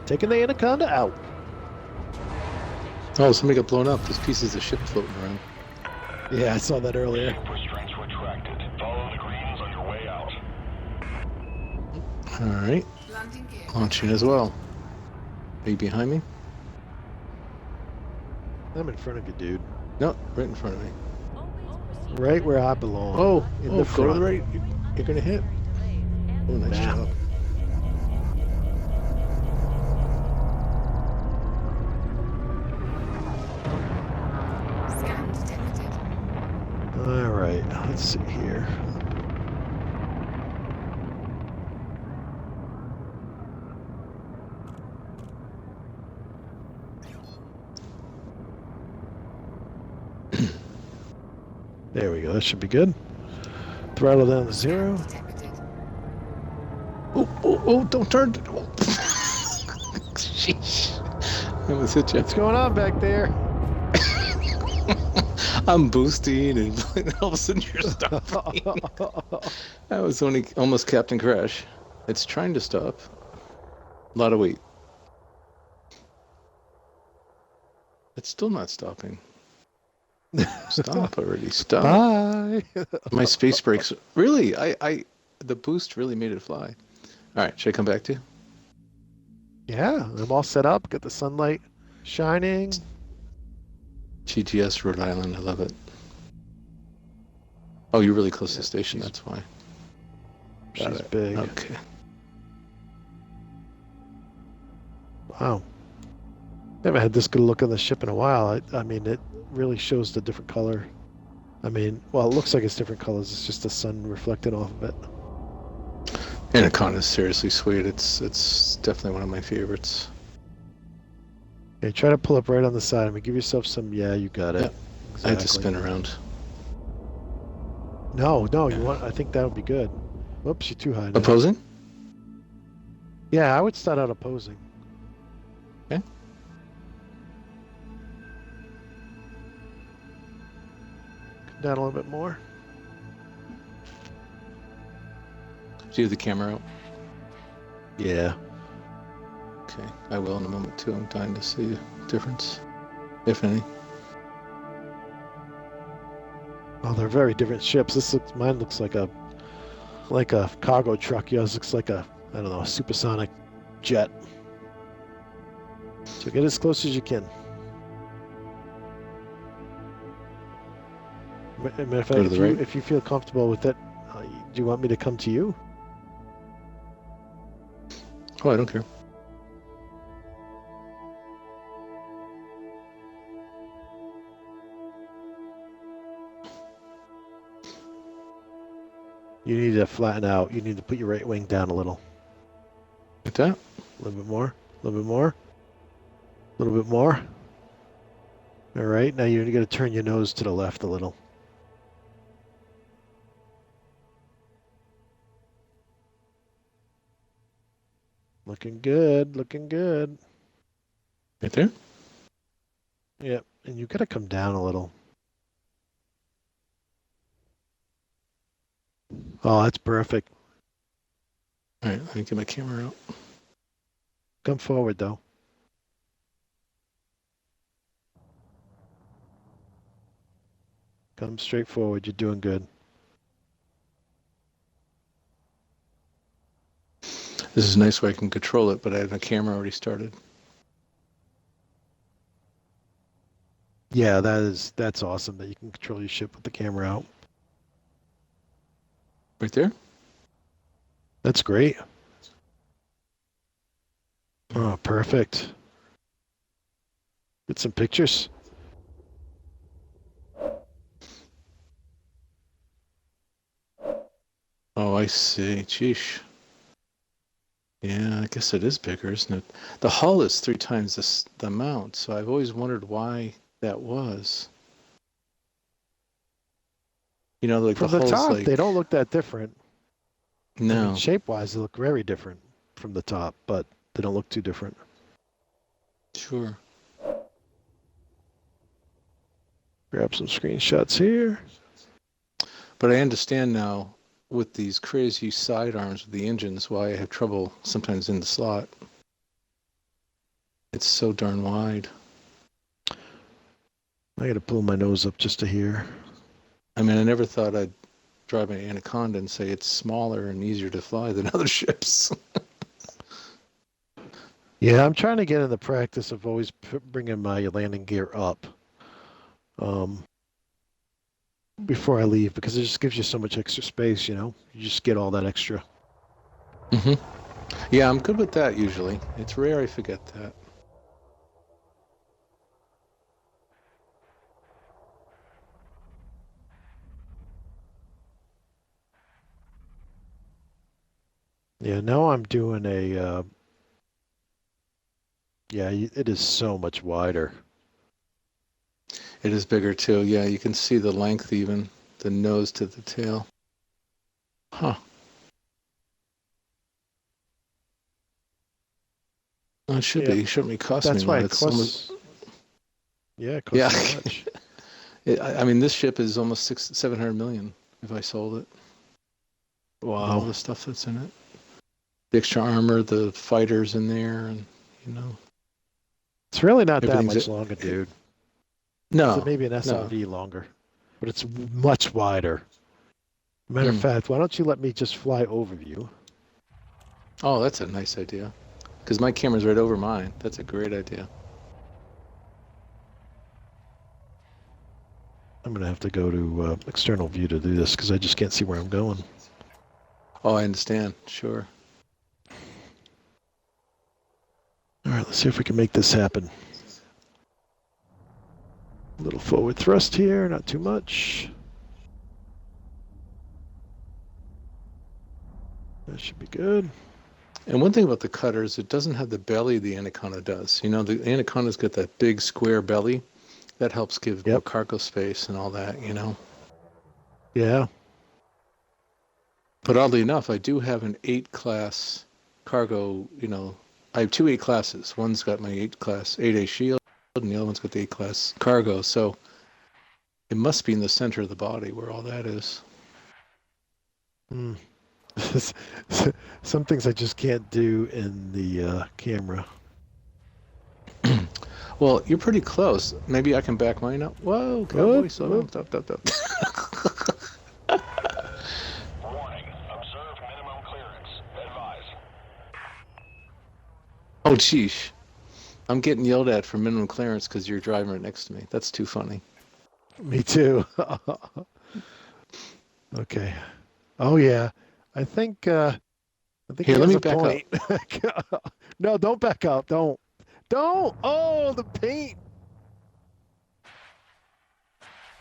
Taking the Anaconda out. Oh, somebody got blown up. There's pieces of ship floating around. Yeah, I saw that earlier. Super strengths retracted. Follow the greens on your way out. All right. Landing gear. Launching as well. Are you behind me? I'm in front of you, dude. No, right in front of me. Right where I belong. Oh, in oh, the go to front. the right. You're gonna hit. Oh, nice Nah. job. Scan detected. All right, let's see here. There we go. That should be good. Throttle down to 0. Detected. Oh, oh, oh, don't turn. Oh. Sheesh. I almost hit you. What's going on back there? I'm boosting and all of a sudden you're stopping. That was only almost Captain Crash. It's trying to stop. A lot of weight. It's still not stopping. Stop already. Stop. Bye. My space brakes. Really? The boost really made it fly. All right. Should I come back to you? Yeah, I'm all set up. Got the sunlight shining. GTS Rhode Island. I love it. Oh, you're really close to the station. That's why. Got She's it. big. Okay. Wow. Never had this good look on the ship in a while. I mean, it really shows the different color. I mean, well, it looks like it's different colors. It's just the sun reflecting off of it. Anaconda is seriously sweet. It's definitely one of my favorites. Okay, try to pull up right on the side. I mean, give yourself some. Yeah, you got it. Yep. I had to spin around. No, you want. I think that'll be good. Whoops, you're too high now. Opposing? Yeah, I would start out opposing. Okay. Come down a little bit more. Do you have the camera out? Yeah. Okay, I will in a moment too. I'm dying to see a difference, if any. Oh, they're very different ships. Mine looks like a cargo truck. Yours looks like a, I don't know, a supersonic jet. So get as close as you can. Go to the right. If you feel comfortable with it, do you want me to come to you? Oh, I don't care. You need to flatten out. You need to put your right wing down a little. Like that? A little bit more. A little bit more. A little bit more. All right. Now you're going to turn your nose to the left a little. Looking good. Looking good. Right there? Yep. And you got to come down a little. Oh, that's perfect. All right, let me get my camera out. Come forward, though. Come straight forward. You're doing good. This is nice where I can control it, but I have a camera already started. Yeah, that's awesome that you can control your ship with the camera out. Right there? That's great. All Oh, perfect. Get some pictures. Oh, I see. Sheesh. Yeah, I guess it is bigger, isn't it? The hull is 3 times the amount, so I've always wondered why that was. You know, like the From the hull's top, they like, don't look that different. I mean, no, shape-wise, they look very different from the top, but they don't look too different. sure. Grab some screenshots here. But I understand now with these crazy sidearms with the engines why I have trouble sometimes in the slot. It's so darn wide. I got to pull my nose up just to hear. I mean, I never thought I'd drive an Anaconda and say it's smaller and easier to fly than other ships. Yeah, I'm trying to get in the practice of always bringing my landing gear up before I leave, because it just gives you so much extra space, you know? You just get all that extra. hmm Yeah, I'm good with that usually. It's rare I forget that. Yeah, now I'm doing a, yeah, it is so much wider. It is bigger too. Yeah, you can see the length even, the nose to the tail. Huh. Well, it should Yeah, be. It shouldn't be costing me that's a why lot. it It's almost, costs, yeah, it yeah. costs so much. I mean, this ship is almost 700 million if I sold it with all Wow. the stuff that's in it. The extra armor, the fighters in there, and you know, It's really not that everything's much it. longer, dude. It's No, maybe an no. SRV longer, but it's much wider. Matter of Hmm. fact, why don't you let me just fly over you? Oh, that's a nice idea. Because my camera's right over mine. That's a great idea. I'm going to have to go to external view to do this because I just can't see where I'm going. Oh, I understand. Sure. All right, let's see if we can make this happen. A little forward thrust here, not too much. That should be good. And one thing about the cutters, it doesn't have the belly the Anaconda does. You know, the Anaconda's got that big square belly. That helps give more Yep. cargo space and all that, you know. Yeah. But oddly enough, I do have an 8 class cargo, you know. I have 2 8 classes. One's got my 8 class 8A shield, and the other one's got the 8 class cargo. So it must be in the center of the body where all that is. Mm. Some things I just can't do in the camera. Well, you're pretty close. Maybe I can back mine up. Whoa, cowboy, Whoop, slow down, whoop. stop. Warning. Observe minimum clearance. Advise. Oh, sheesh. I'm getting yelled at for minimum clearance because you're driving right next to me. That's too funny. Me too. Okay. Oh yeah. I think he Here, let has me a back up. point. No, don't back up. Don't. Don't. Oh, the paint.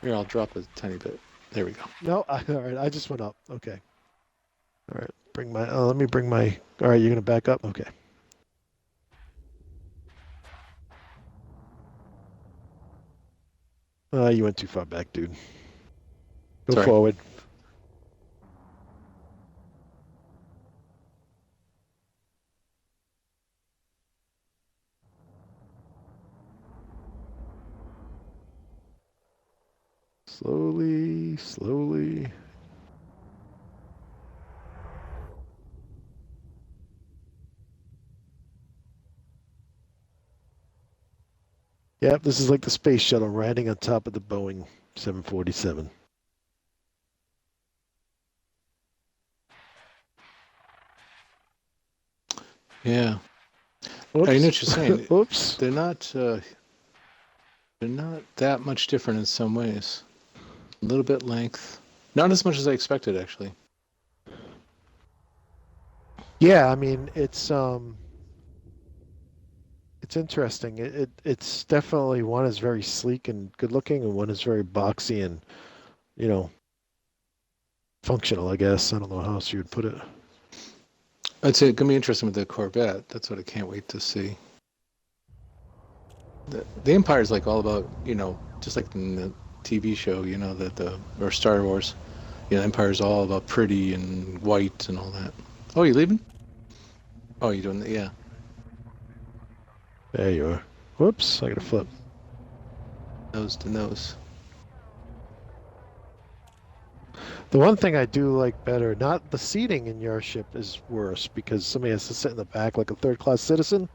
Here, I'll drop a tiny bit. There we go. No, all right. I just went up. Okay. All right. Bring my. Let me bring my. All right. You're gonna back up. Okay. You went too far back, dude. Go Sorry. forward. Slowly, slowly. Yep, this is like the space shuttle riding on top of the Boeing 747. Yeah. I know Oops. what you're saying. Oops. They're not. They're not that much different in some ways. A little bit length. Not as much as I expected, actually. Yeah, I mean, it's It's interesting. It's definitely one is very sleek and good looking, and one is very boxy and you know functional. I guess I don't know how else you would put it. I'd say it's gonna be interesting with the Corvette. That's what I can't wait to see. The Empire is like all about, just like in the TV show, or Star Wars. Empire is all about pretty and white and all that. Oh, you leaving? Oh, you doing that? Yeah. There you are. Whoops! I gotta flip. Nose to nose. The one thing I do like better, not the seating in your ship is worse because somebody has to sit in the back like a third-class citizen.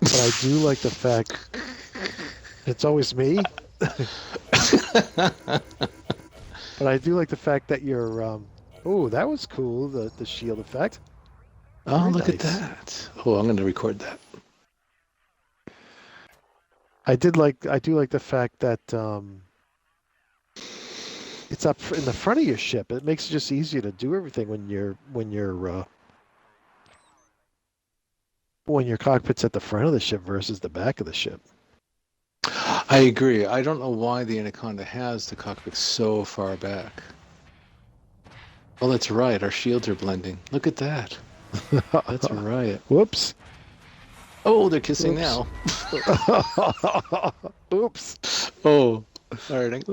But I do like the fact it's always me. But I do like the fact that you're. Oh, that was cool. The shield effect. Oh, Very look at nice. that. Oh, I'm going to record that. I do like the fact that it's up in the front of your ship. It makes it just easier to do everything when your cockpit's at the front of the ship versus the back of the ship. I agree. I don't know why the Anaconda has the cockpit so far back. Oh, that's right. Our shields are blending. Look at that. That's right. Whoops. Oh, they're kissing Oops. now. Oops. Oh, alright.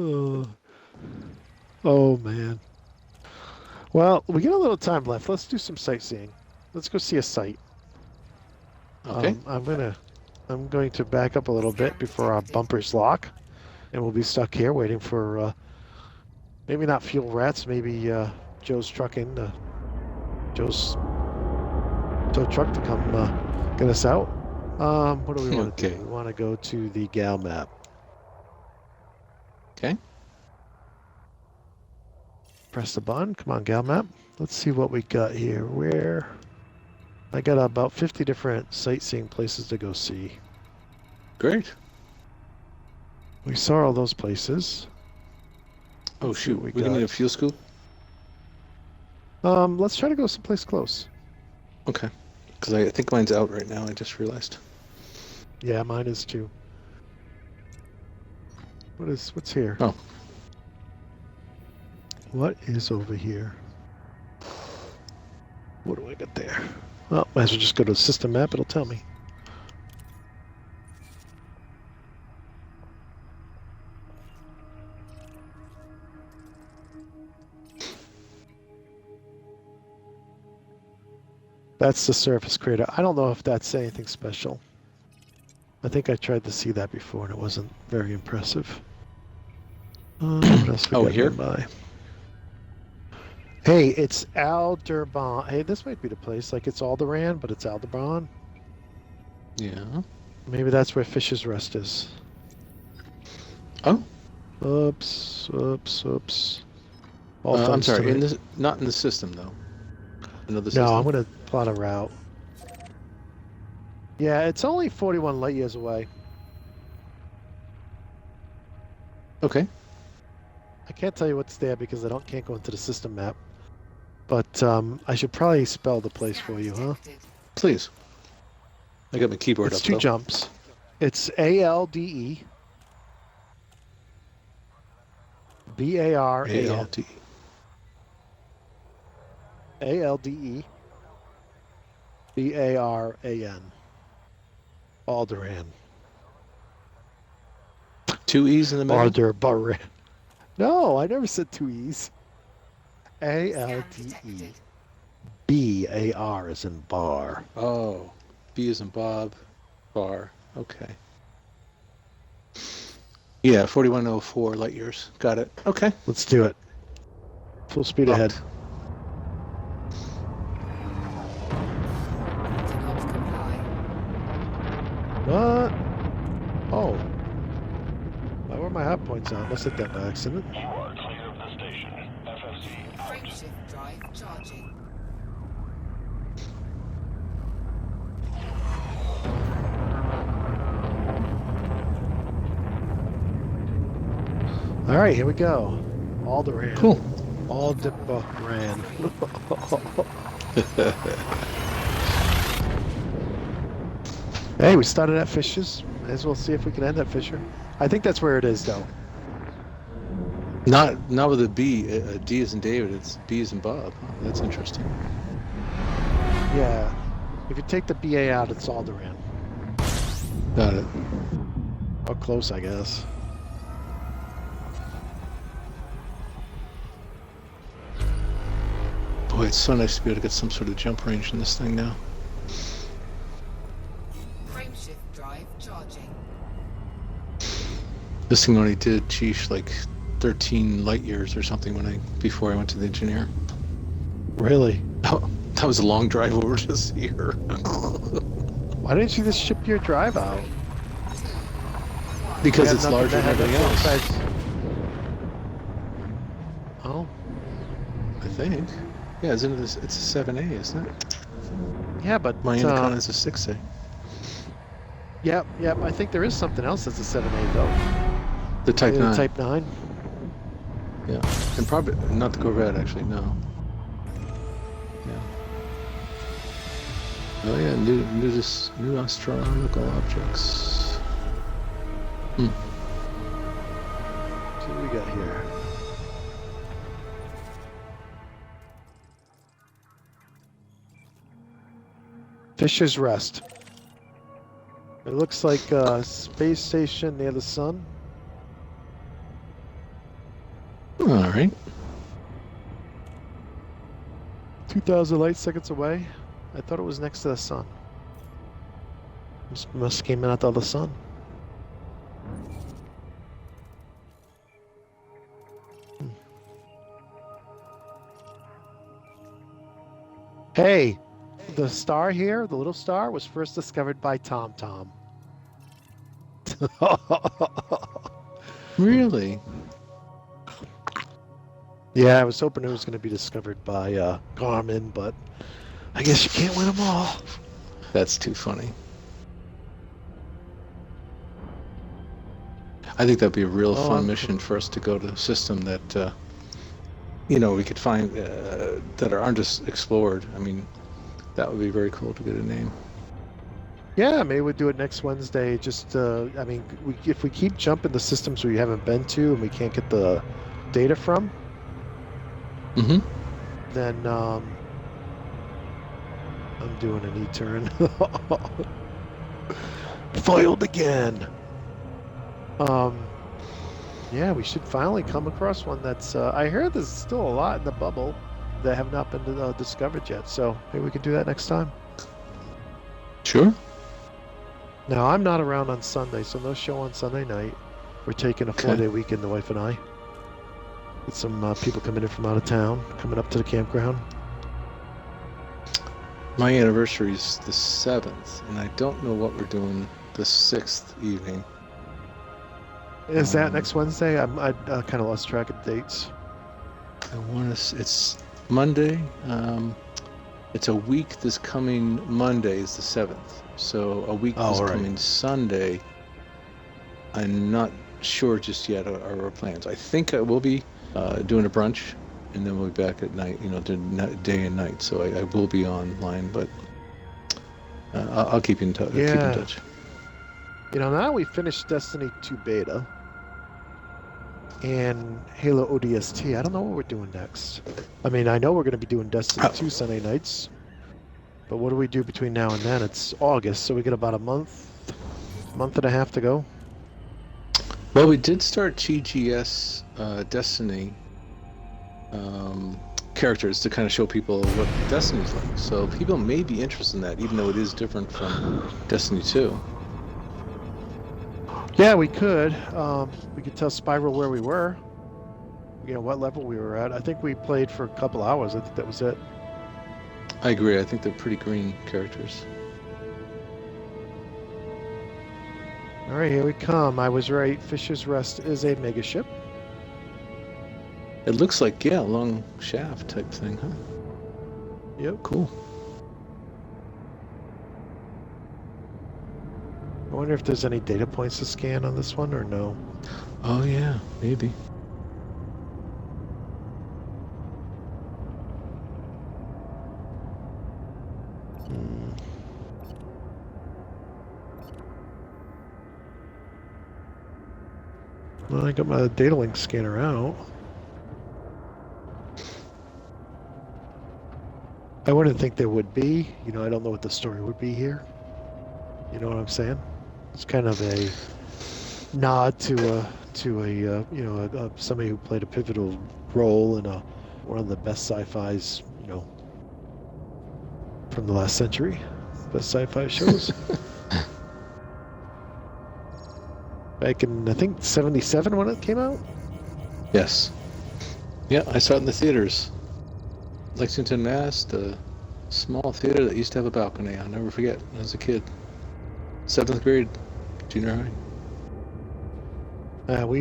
Oh man. Well, we got a little time left. Let's do some sightseeing. Let's go see a site. Okay. I'm going to back up a little bit before our bumpers lock, and we'll be stuck here waiting for maybe not fuel rats, maybe Joe's trucking, Joe's tow truck to come get us out. What do we want to do? We want to go to the gal map. Okay. Press the button. Come on, gal map. Let's see what we got here. I got about 50 different sightseeing places to go see. Great. We saw all those places. Oh, Let's see shoot. what We're going to need a fuel scoop? Let's try to go someplace close. Okay. Because I think mine's out right now. I just realized. Yeah, mine is too. What's here? Oh. What is over here? What do I got there? Well, might as well just go to the system map. It'll tell me. That's the surface crater. I don't know if that's anything special. I think I tried to see that before and it wasn't very impressive. What else we got here? nearby? Hey, it's Aldebaran. Hey, this might be the place. Like it's Alderaan, but it's Aldebaran. Yeah. Maybe that's where Fish's Rest is. Oh. Oops. All I'm thumbs sorry. to it. Not in the system, though. Another system? No, I'm going to plot a route. Yeah, it's only 41 light years away. Okay. I can't tell you what's there because can't go into the system map. But I should probably spell the place for you, huh? Please. I got my keyboard It's up, two though. jumps. It's ALDE. BARAN. ALT. ALDE. BARAN. Alderaan. 2 E's in the middle? Aldebaran. No, I never said two E's. ALDE. BAR is in bar. Oh. B is in Bob. Bar. Okay. Yeah, 4104 light years. Got it. Okay. Let's do it. Full speed ahead. Do not comply. What? Oh. Why were my hot points on? Must have done by accident. You are clear of the station. FFC out. Frameshift drive charging. All right, here we go. Alderaan. Cool. Aldebaran. Hey, we started at Fisher's. May as well see if we can end at Fisher. I think that's where it is, though. Not with a B. D as in David. It's B as in Bob. Huh, that's interesting. Yeah. If you take the BA out, it's Alderaan. Got it. Or close, I guess. Boy, it's so nice to be able to get some sort of jump range in this thing now. Frameshift drive charging. This thing only did, sheesh, like 13 light years or something before I went to the engineer. Really? Oh, that was a long drive over to see her. Why didn't you just ship your drive out? Because You it's had nothing larger that than had everything else. besides- Oh, I think. Yeah, isn't it? It's a 7A, isn't it? yeah, but My Anaconda is a 6A. yep. I think there is something else that's a 7A though. The Type Maybe the 9. Type 9. Yeah, and probably not the Corvette actually. No. Yeah. Oh yeah, new astronomical objects. Hmm. See what we got here. Fisher's Rest. It looks like a space station near the sun. All right. 2,000 light seconds away. I thought it was next to the sun. Must came in out of the sun. Hey, the star here, the little star, was first discovered by Tom Tom. Really? Yeah, I was hoping it was going to be discovered by Garmin, but I guess you can't win them all. That's too funny. I think that'd be a real fun mission for us to go to a system that, we could find that aren't just explored. I mean, that would be very cool to get a name. Yeah, maybe we'll do it next Wednesday. Just, if we keep jumping the systems we haven't been to and we can't get the data from, Mm-hmm. then I'm doing an E-turn. Foiled again. Yeah, we should finally come across one that's. I heard there's still a lot in the bubble that have not been discovered yet. So maybe we can do that next time. Sure. Now I'm not around on Sunday, so no show on Sunday night. We're taking a 4-day weekend, the wife and I. With some people coming in from out of town, coming up to the campground. My anniversary is the 7th, and I don't know what we're doing the 6th evening. Is that next Wednesday? I kind of lost track of dates. I want to. It's Monday. It's a week. This coming Monday is the 7th. So a week this coming Sunday. I'm not sure just yet our plans. I think I will be doing a brunch, and then we'll be back at night. Day and night. So I will be online, but I'll keep you in touch. Yeah. Keep in touch. Now we finished Destiny 2 beta and Halo ODST. I don't know what we're doing next. I mean, I know we're going to be doing Destiny 2 Sunday nights, but what do we do between now and then? It's August, so we get about a month and a half to go. Well, we did start TGS Destiny characters to kind of show people what Destiny's like. So people may be interested in that, even though it is different from Destiny 2. Yeah, we could. We could tell Spiral where we were. What level we were at. I think we played for a couple hours. I think that was it. I agree. I think they're pretty green characters. All right, here we come. I was right. Fisher's Rest is a megaship. It looks like, a long shaft type thing, huh? Yep. Cool. I wonder if there's any data points to scan on this one or no. Oh, yeah, maybe. Well, I got my data link scanner out. I wouldn't think there would be. You know, I don't know what the story would be here. You know what I'm saying? It's kind of a nod to somebody who played a pivotal role in one of the best sci-fis, you know, from the last century. Best sci-fi shows. Back in, I think, 77 when it came out? Yes. Yeah, I saw it in the theaters. Lexington, Mass, the small theater that used to have a balcony. I'll never forget as a kid. 7th grade, junior high. We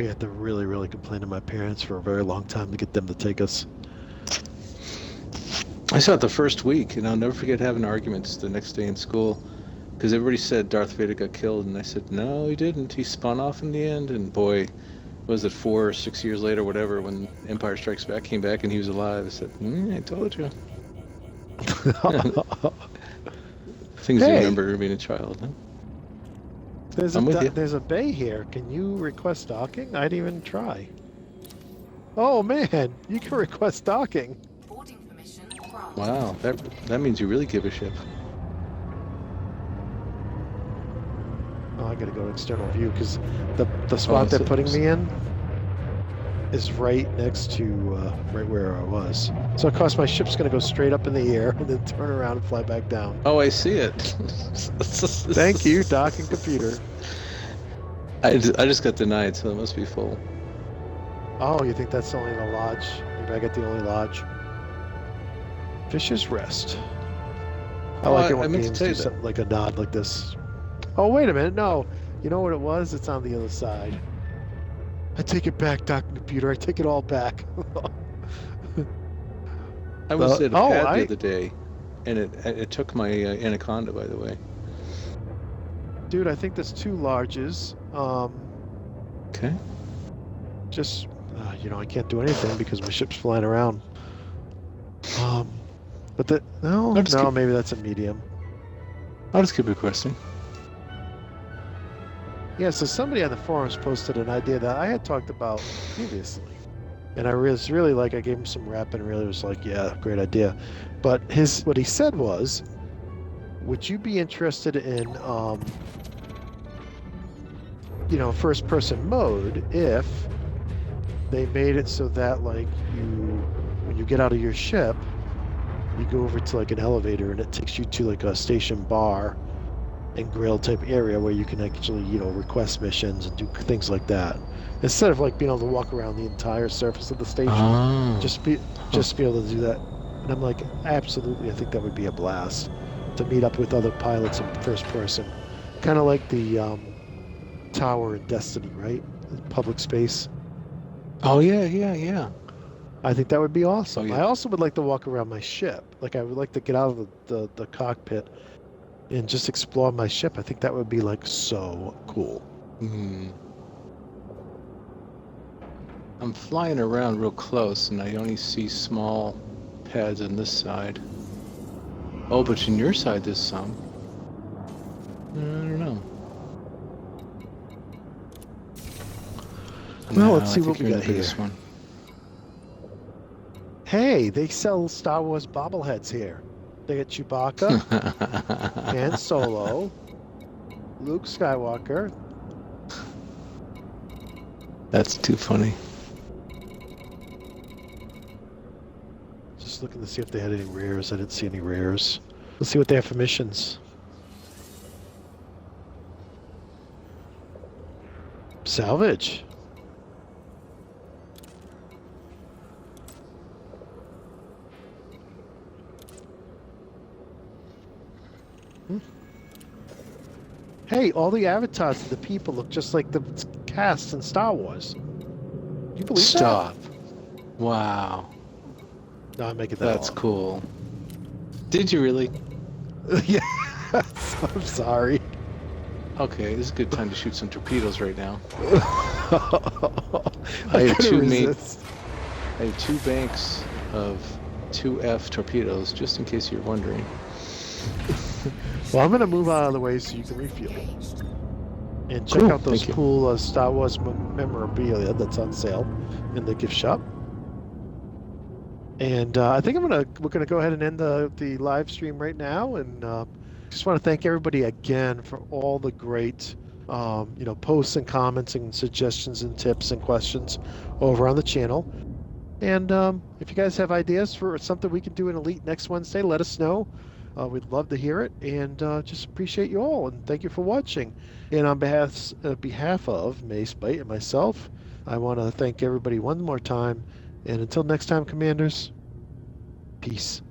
had to really complain to my parents for a very long time to get them to take us. I saw it the first week, and I'll never forget having arguments the next day in school. Because everybody said Darth Vader got killed, and I said, no, he didn't. He spun off in the end, and boy, was it 4 or 6 years later, whatever, when Empire Strikes Back came back and he was alive, I said, I told you. Things you remember being a child, huh? There's a bay here. Can you request docking? I didn't even try. Oh man, you can request docking. Boarding permission granted. Wow, that means you really give a shit. Oh, I gotta go to external view because the spot they're putting me in is right next to right where I was. So of course my ship's gonna go straight up in the air and then turn around and fly back down. Oh, I see it. Thank you, docking computer. I just got denied, so it must be full. Oh, you think that's only in a lodge? Maybe I got the only lodge. Fisher's Rest. I like it when games do something like a nod like this. Oh, wait a minute. No. You know what it was? It's on the other side. I take it back, docking computer. I take it all back. I was at a pad the other day, and it took my Anaconda, by the way. Dude, I think there's 2 larges. Okay. Just, I can't do anything because my ship's flying around. But maybe that's a medium. I'll just keep requesting. Yeah, so somebody on the forums posted an idea that I had talked about previously. And I was really I gave him some rep and really was like, yeah, great idea. But what he said was, would you be interested in, first person mode if they made it so that when you get out of your ship, you go over to an elevator and it takes you to a station bar and grill type area where you can actually, request missions and do things like that. Instead of being able to walk around the entire surface of the station, just be able to do that. And I'm like, absolutely, I think that would be a blast to meet up with other pilots in first person. Kind of like the tower in Destiny, right? Public space. Oh, yeah. I think that would be awesome. Oh, yeah. I also would like to walk around my ship. I would like to get out of the cockpit and just explore my ship. I think that would be so cool. I'm flying around real close and I only see small pads on this side. Oh, but on your side there's some. I don't know. Well, let's see what we got here. This one. Hey, they sell Star Wars bobbleheads here. They got Chewbacca, Han Solo, Luke Skywalker. That's too funny. Just looking to see if they had any rares. I didn't see any rares. Let's see what they have for missions. Salvage. Hey, all the avatars of the people look just like the cast in Star Wars. Do you believe Stop. Wow. that? No, I'm making that That's cool. Did you really? Yeah. I'm sorry. Okay, this is a good time to shoot some torpedoes right now. I have I have 2 banks of 2F torpedoes, just in case you're wondering. Well, I'm going to move out of the way so you can refuel. And check Cool, out those thank you. cool Star Wars memorabilia that's on sale in the gift shop. And I think we're gonna go ahead and end the live stream right now. And just want to thank everybody again for all the great posts and comments and suggestions and tips and questions over on the channel. And if you guys have ideas for something we can do in Elite next Wednesday, let us know. We'd love to hear it, and just appreciate you all, and thank you for watching. And on behalf of Macebyte and myself, I want to thank everybody one more time. And until next time, Commanders, peace.